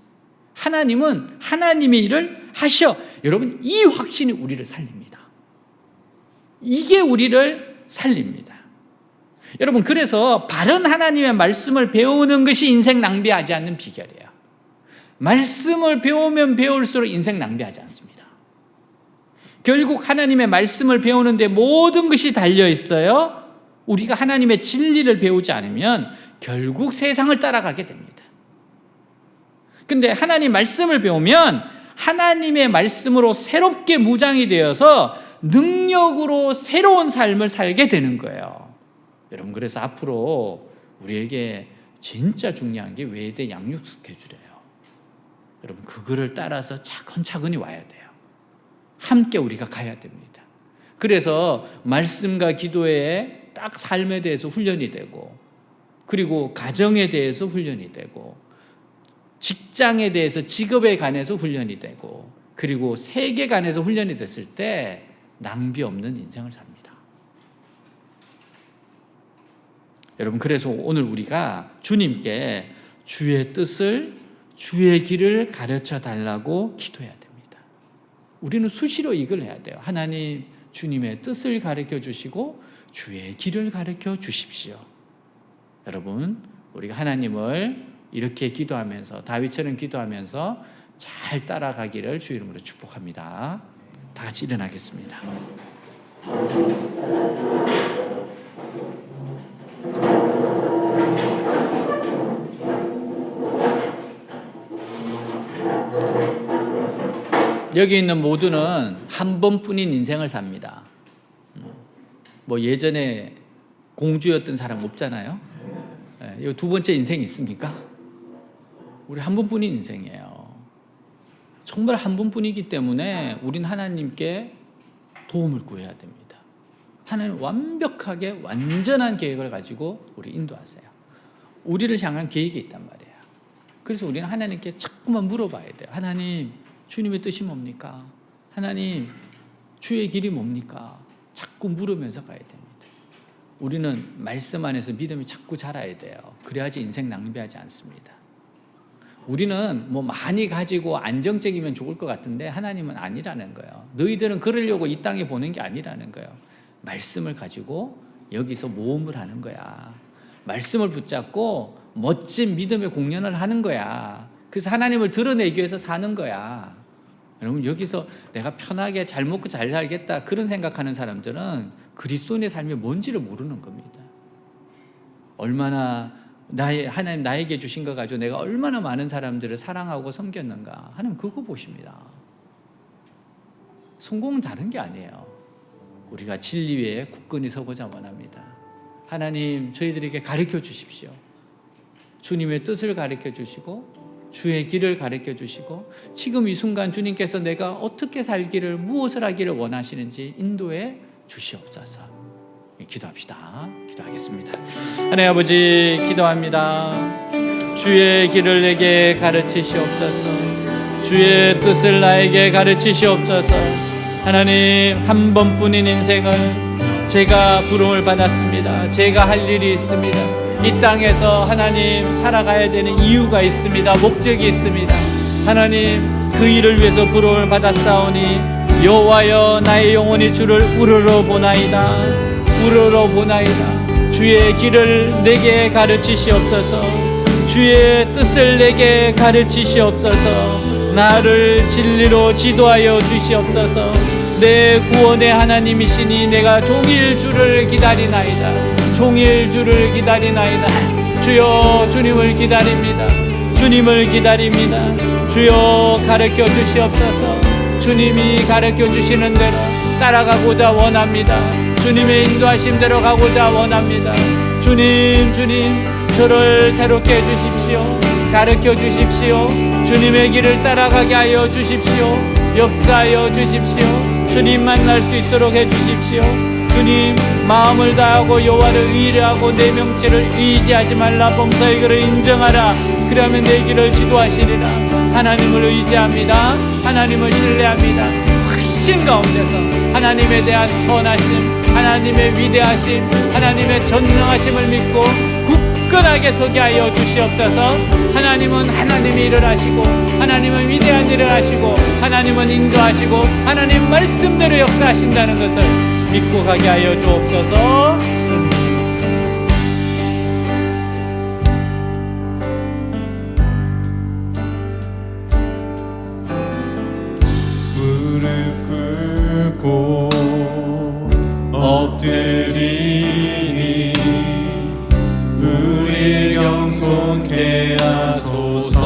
하나님은 하나님의 일을 하셔. 여러분, 이 확신이 우리를 살립니다. 이게 우리를 살립니다. 여러분, 그래서 바른 하나님의 말씀을 배우는 것이 인생 낭비하지 않는 비결이에요. 말씀을 배우면 배울수록 인생 낭비하지 않습니다. 결국 하나님의 말씀을 배우는데 모든 것이 달려 있어요. 우리가 하나님의 진리를 배우지 않으면 결국 세상을 따라가게 됩니다. 근데 하나님 말씀을 배우면 하나님의 말씀으로 새롭게 무장이 되어서 능력으로 새로운 삶을 살게 되는 거예요. 여러분, 그래서 앞으로 우리에게 진짜 중요한 게 외대 양육 스케줄이에요. 여러분, 그거를 따라서 차근차근히 와야 돼요. 함께 우리가 가야 됩니다. 그래서 말씀과 기도에 딱 삶에 대해서 훈련이 되고, 그리고 가정에 대해서 훈련이 되고, 직장에 대해서 직업에 관해서 훈련이 되고, 그리고 세계관에서 훈련이 됐을 때 낭비 없는 인생을 삽니다. 여러분, 그래서 오늘 우리가 주님께 주의 뜻을, 주의 길을 가르쳐 달라고 기도해야 됩니다. 우리는 수시로 이걸 해야 돼요. 하나님, 주님의 뜻을 가르쳐 주시고 주의 길을 가르쳐 주십시오. 여러분, 우리가 하나님을 이렇게 기도하면서, 다윗처럼 기도하면서 잘 따라가기를 주 이름으로 축복합니다. 다 같이 일어나겠습니다. 여기 있는 모두는 한 번뿐인 인생을 삽니다. 뭐 예전에 공주였던 사람 없잖아요. 이거 두 번째 인생 있습니까? 우리 한 번뿐인 인생이에요. 정말 한 번뿐이기 때문에 우린 하나님께 도움을 구해야 됩니다. 하나님 완벽하게 완전한 계획을 가지고 우리 인도하세요. 우리를 향한 계획이 있단 말이에요. 그래서 우리는 하나님께 자꾸만 물어봐야 돼요. 하나님, 주님의 뜻이 뭡니까? 하나님, 주의 길이 뭡니까? 자꾸 물으면서 가야 됩니다. 우리는 말씀 안에서 믿음이 자꾸 자라야 돼요. 그래야지 인생 낭비하지 않습니다. 우리는 뭐 많이 가지고 안정적이면 좋을 것 같은데 하나님은 아니라는 거예요. 너희들은 그러려고 이 땅에 보낸 게 아니라는 거예요. 말씀을 가지고 여기서 모험을 하는 거야. 말씀을 붙잡고 멋진 믿음의 공연을 하는 거야. 그래서 하나님을 드러내기 위해서 사는 거야. 여러분, 여기서 내가 편하게 잘 먹고 잘 살겠다 그런 생각하는 사람들은 그리스도인의 삶이 뭔지를 모르는 겁니다. 얼마나 하나님 나에게 주신 거 가지고 내가 얼마나 많은 사람들을 사랑하고 섬겼는가, 하나님 그거 보십니다. 성공은 다른 게 아니에요. 우리가 진리 위에 굳건히 서고자 원합니다. 하나님, 저희들에게 가르쳐 주십시오. 주님의 뜻을 가르쳐 주시고 주의 길을 가르쳐 주시고 지금 이 순간 주님께서 내가 어떻게 살기를, 무엇을 하기를 원하시는지 인도해 주시옵소서. 기도합시다. 기도하겠습니다. 하나님 아버지, 기도합니다. 주의 길을 내게 가르치시옵소서. 주의 뜻을 나에게 가르치시옵소서. 하나님, 한 번뿐인 인생을 제가 부름을 받았습니다. 제가 할 일이 있습니다. 이 땅에서 하나님 살아가야 되는 이유가 있습니다. 목적이 있습니다. 하나님, 그 일을 위해서 부름을 받았사오니 여호와여, 나의 영혼이 주를 우러러 보나이다. 우러러 보나이다. 주의 길을 내게 가르치시옵소서. 주의 뜻을 내게 가르치시옵소서. 나를 진리로 지도하여 주시옵소서. 내 구원의 하나님이시니 내가 종일 주를 기다리나이다. 종일 주를 기다리나이다. 주여, 주님을 기다립니다. 주님을 기다립니다. 주여, 가르쳐 주시옵소서. 주님이 가르쳐 주시는 대로 따라가고자 원합니다. 주님의 인도하신 대로 가고자 원합니다. 주님, 저를 새롭게 해주십시오. 가르쳐 주십시오. 주님의 길을 따라가게 하여 주십시오. 역사하여 주십시오. 주님 만날 수 있도록 해주십시오. 주님, 마음을 다하고 여호와를 의뢰하고 내 명체를 의지하지 말라. 범사의 길을 인정하라. 그러면 내 길을 지도하시리라. 하나님을 의지합니다. 하나님을 신뢰합니다. 확신 가운데서 하나님에 대한 선하심, 하나님의 위대하심, 하나님의 전능하심을 믿고 굳건하게 서게 하여 주시옵소서. 하나님은 하나님의 일을 하시고, 하나님은 위대한 일을 하시고, 하나님은 인도하시고, 하나님 말씀대로 역사하신다는 것을 믿고 가게 하여 주옵소서. 무릎 꿇고 엎드리니 우릴 겸손케 하소서.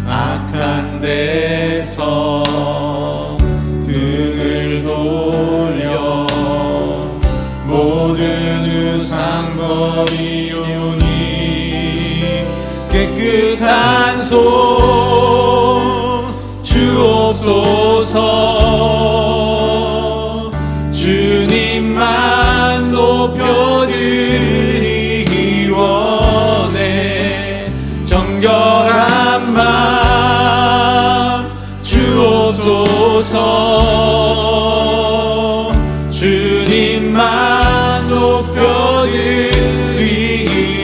악한 데서 등을 돌려 모든 우상 버리오니 깨끗한 손 주옵소서. 주님만 높여드리기 원해. 정결한 맘 주옵소서. 주님만 높여드리기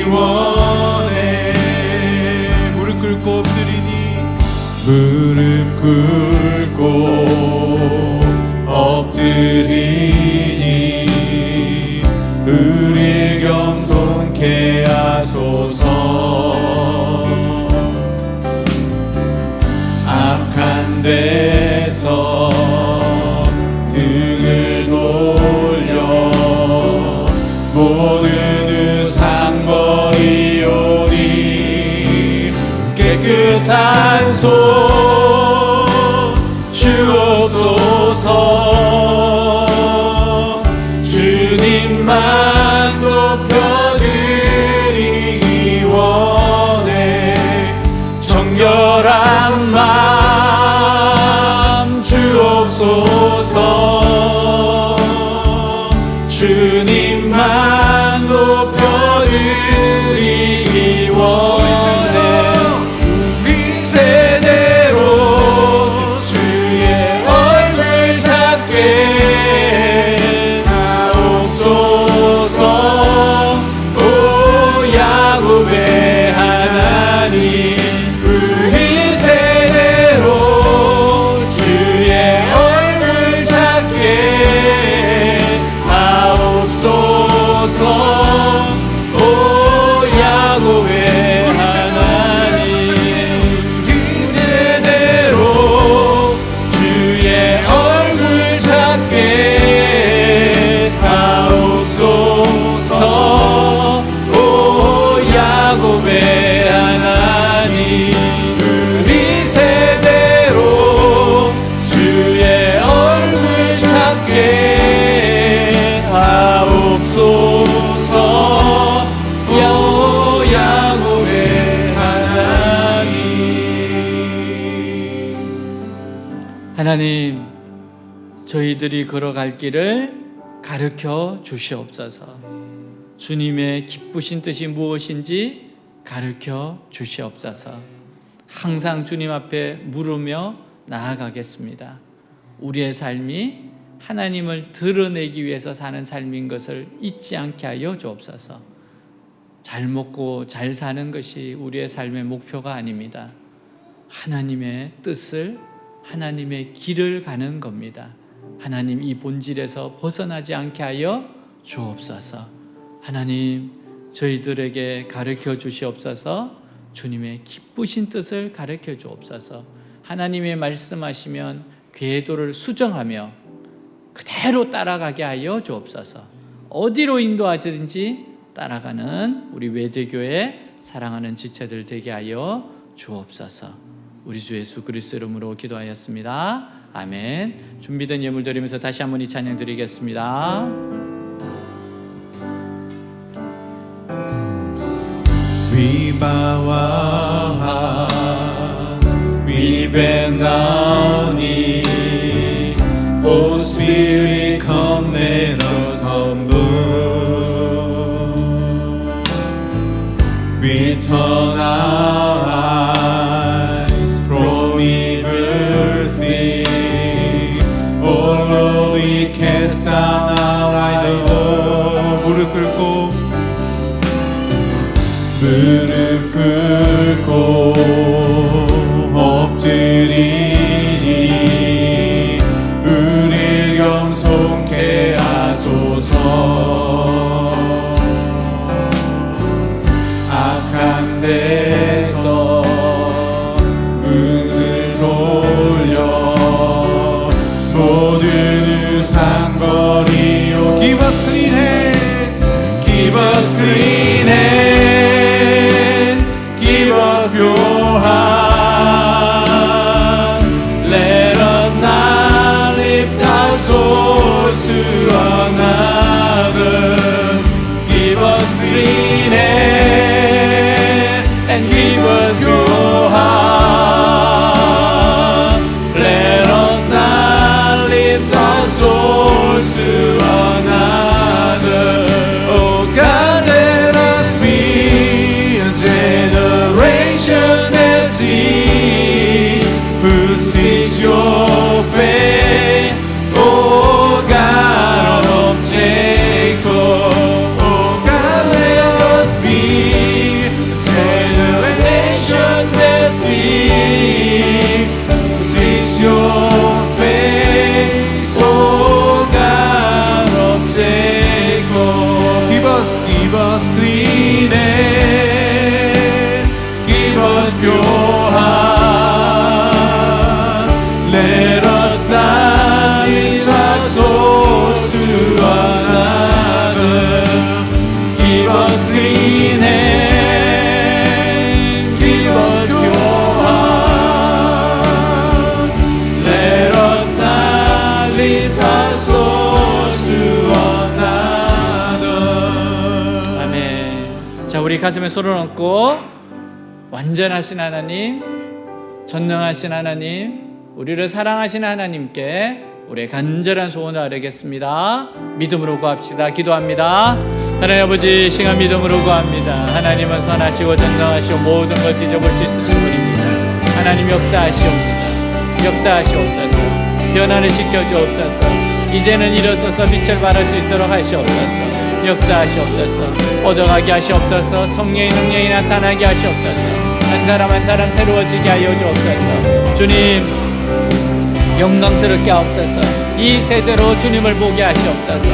원해. 무릎 꿇고 엎드리니 무릎 꿇고 엎드리니 우릴 겸손케 하소서. 악한 데서 등을 돌려 모든 우상 버리오니 깨끗한 손 주옵소서. 주님만 높여드리기 원해. 정결한 맘 주옵소서. 주님만 높여드리기 원해. 우리 세대로 주의 얼굴 찾게 하옵소서. 오 야곱의 하나님, 우리 세대로 주의 얼굴 찾게 하옵소서. 오 야곱의 하나님, 우리 세대로 주의 얼굴 찾게 하옵소서. 오 야곱의 하나님, 우리 세대로 주의 얼굴 찾게 하옵소서. 오 야곱의 하나님. 하나님, 저희들이 걸어갈 길을 가르쳐 주시옵소서. 주님의 기쁘신 뜻이 무엇인지 가르쳐 주시옵소서. 항상 주님 앞에 물으며 나아가겠습니다. 우리의 삶이 하나님을 드러내기 위해서 사는 삶인 것을 잊지 않게 하여 주옵소서. 잘 먹고 잘 사는 것이 우리의 삶의 목표가 아닙니다. 하나님의 뜻을, 하나님의 길을 가는 겁니다. 하나님, 이 본질에서 벗어나지 않게 하여 주옵소서. 하나님, 저희들에게 가르쳐 주시옵소서. 주님의 기쁘신 뜻을 가르쳐 주옵소서. 하나님의 말씀하시면 궤도를 수정하며 그대로 따라가게 하여 주옵소서. 어디로 인도하든지 따라가는 우리 외대교회 사랑하는 지체들 되게 하여 주옵소서. 우리 주 예수 그리스도 이름으로 기도하였습니다. 아멘. 준비된 예물 드리면서 다시 한번 이 찬양 드리겠습니다. We bow our hearts, we bend our knee let us humble. We turn our eyes from evil things. Oh Lord, we cast down our idol. 무릎 꿇고 엎드리니 우릴 겸손케 하소서. 악한 데서 눈을 돌려 모든 우상거리요. Give us clean hand, give us clean hand, give us pure heart. Let us not lift our souls to another. Give us clean hand and give us pure heart. Let us not lift our souls to another. Oh God, let us be a generation that sees, who seeks your face. Oh God of Jacob. Oh God, let us be a generation that seeks, who seeks your face. Oh God of Jacob. Give us clean hand, give us pure heart. Let us not lift our souls to another. Give us clean hand, give us pure heart. Let us not lift our souls to another. 아멘. 자, 우리 가슴에 손을 얹고 완전하신 하나님, 전능하신 하나님, 우리를 사랑하시는 하나님께 우리의 간절한 소원을 아뢰겠습니다. 믿음으로 구합시다. 기도합니다. 하나님 아버지, 시간 믿음으로 구합니다. 하나님은 선하시고 전능하시고 모든 걸 뒤져볼 수 있으신 분입니다. 하나님 역사하시옵소서. 역사하시옵소서. 변화를 시켜주옵소서. 이제는 일어서서 빛을 발할 수 있도록 하시옵소서. 역사하시옵소서. 얻어가게 하시옵소서. 성령의 능력이 나타나게 하시옵소서. 한 사람 한 사람 새로워지게 하여 주옵소서. 주님, 영광스럽게 하옵소서. 이 세대로 주님을 보게 하시옵소서.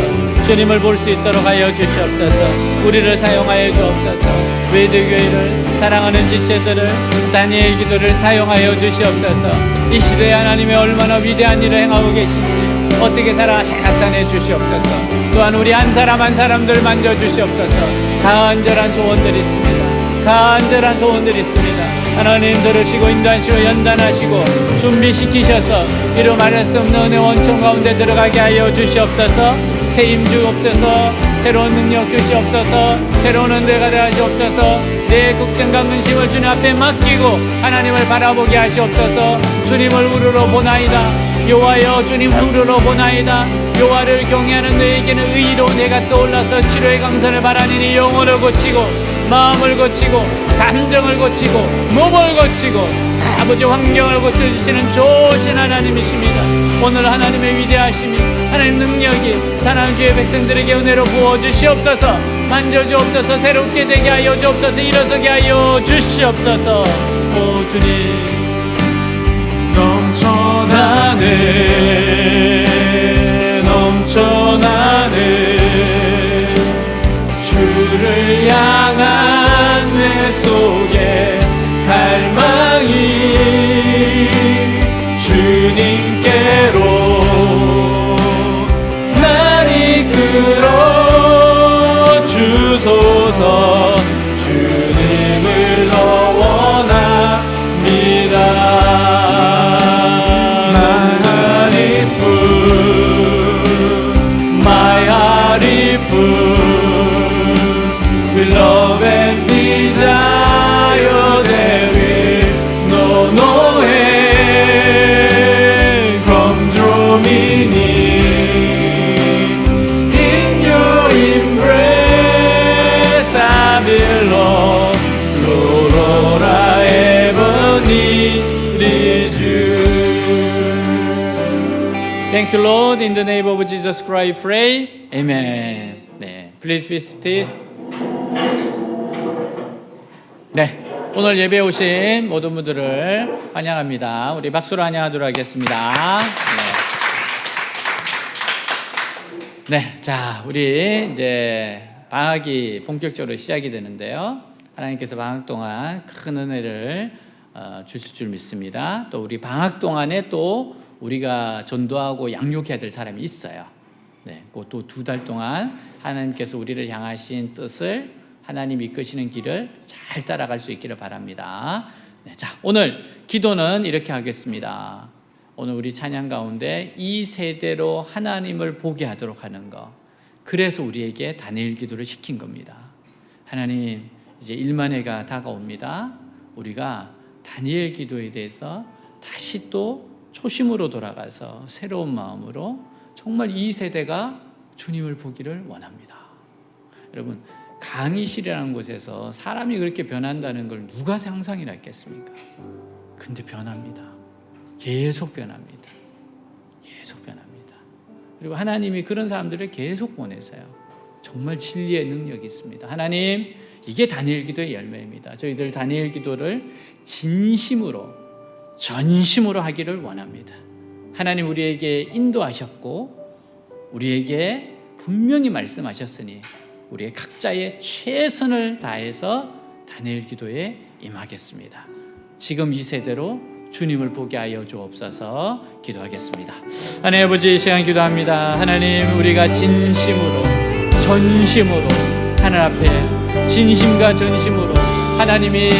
주님을 볼 수 있도록 하여 주시옵소서. 우리를 사용하여 주옵소서. 외대교회를 사랑하는 지체들을, 다니엘 기도를 사용하여 주시옵소서. 이 시대에 하나님의 얼마나 위대한 일을 행하고 계신지 어떻게 살아가시 나타내 주시옵소서. 또한 우리 한 사람 한 사람들 만져 주시옵소서. 간절한 소원들이 있습니다. 간절한 소원들이 있습니다. 하나님 들으시고 인도하시고 연단하시고 준비시키셔서 이루 말할 수 없는 은혜 원천 가운데 들어가게 하여 주시옵소서. 세임 주옵소서. 새로운 능력 주시옵소서. 새로운 은혜가 되어 주옵소서. 내 걱정과 근심을 주님 앞에 맡기고 하나님을 바라보게 하시옵소서. 주님을 우러러 보나이다. 여호와여, 주님을 우러러 보나이다. 여호와를 경외하는 너에게는 의로운 해가 떠올라서 치료의 강선을 바라니니 영혼을 고치고 마음을 고치고 감정을 고치고 몸을 고치고 아버지 환경을 고쳐주시는 좋으신 하나님이십니다. 오늘 하나님의 위대하심이, 하나님 능력이 사랑하는 주의 백성들에게 은혜로 부어주시옵소서. 만져주옵소서. 새롭게 되게 하여 주옵소서. 일어서게 하여 주시옵소서. 오 주님, 넘쳐나네 넘쳐나네 주를 향한 내 속에 갈망이 주님께로 날 이끌어 주소서. 주님을 더 원합니다. My heart is full, my heart Thank you, Lord. In the name of Jesus Christ, pray. Amen. 네, please be seated. 네, 오늘 예배 오신 모든 분들을 환영합니다. 우리 박수로 환영하도록 하겠습니다. 네, 자, 우리 이제 방학이 본격적으로 시작이 되는데요. 하나님께서 방학 동안 큰 은혜를 주실 줄 믿습니다. 또 우리 방학 동안에 또 우리가 전도하고 양육해야 될 사람이 있어요. 네, 또 2달 동안 하나님께서 우리를 향하신 뜻을 하나님 이끄시는 길을 잘 따라갈 수 있기를 바랍니다. 네, 자, 오늘 기도는 이렇게 하겠습니다. 오늘 우리 찬양 가운데 이 세대로 하나님을 보게 하도록 하는 것. 그래서 우리에게 다니엘 기도를 시킨 겁니다. 하나님, 이제 1만 해가 다가옵니다. 우리가 다니엘 기도에 대해서 다시 또 초심으로 돌아가서 새로운 마음으로 정말 이 세대가 주님을 보기를 원합니다. 여러분, 강의실이라는 곳에서 사람이 그렇게 변한다는 걸 누가 상상이나 했겠습니까? 근데 변합니다. 계속 변합니다. 계속 변합니다. 그리고 하나님이 그런 사람들을 계속 보내세요. 정말 진리의 능력이 있습니다. 하나님, 이게 다니엘 기도의 열매입니다. 저희들 다니엘 기도를 진심으로 전심으로 하기를 원합니다. 하나님 우리에게 인도하셨고 우리에게 분명히 말씀하셨으니 우리의 각자의 최선을 다해서 다니엘 기도에 임하겠습니다. 지금 이 세대로 주님을 보게 하여 주옵소서. 기도하겠습니다. 하나님 아버지, 이 시간 기도합니다. 하나님, 우리가 진심으로 전심으로 하늘 앞에 진심과 전심으로 하나님이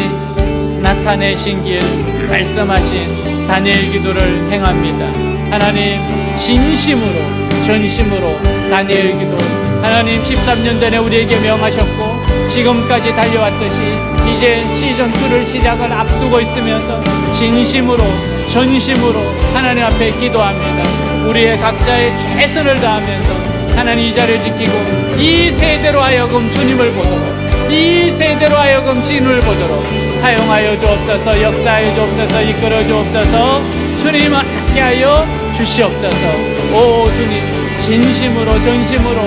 나타내신 길 말씀하신 다니엘 기도를 행합니다. 하나님, 진심으로 전심으로 다니엘 기도 하나님 13년 전에 우리에게 명하셨고 지금까지 달려왔듯이 이제 시즌2를 시작을 앞두고 있으면서 진심으로 전심으로 하나님 앞에 기도합니다. 우리의 각자의 최선을 다하면서 하나님 이 자리를 지키고 이 세대로 하여금 주님을 보도록 이 세대로 하여금 진을 보도록 사용하여 주옵소서. 역사하여 주옵소서. 이끌어 주옵소서. 주님을 함께하여 주시옵소서. 오 주님, 진심으로 전심으로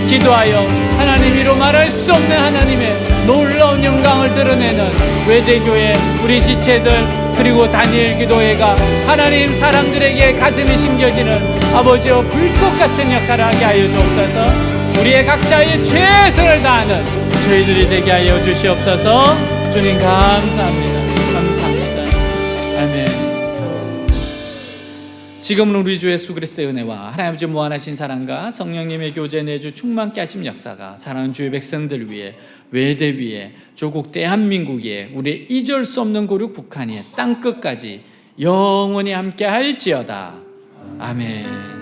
기도하여 하나님 이로 말할 수 없는 하나님의 놀라운 영광을 드러내는 외대교회 우리 지체들 그리고 다니엘 기도회가 하나님 사람들에게 가슴이 심겨지는 아버지여 불꽃 같은 역할을 하게 하여 주옵소서. 우리의 각자의 최선을 다하는 저희들이 되게 하여 주시옵소서. 주님 감사합니다. 감사합니다. 아멘. 지금은 우리 주 예수 그리스도의 은혜와 하나님 아버지 무한하신 사랑과 성령님의 교제 내주 충만케 하심 역사가 사랑하는 주의 백성들 위해 외대 위에 조국 대한민국 위에 우리 잊을 수 없는 고륙 북한의 땅끝까지 영원히 함께 할지어다. 아멘.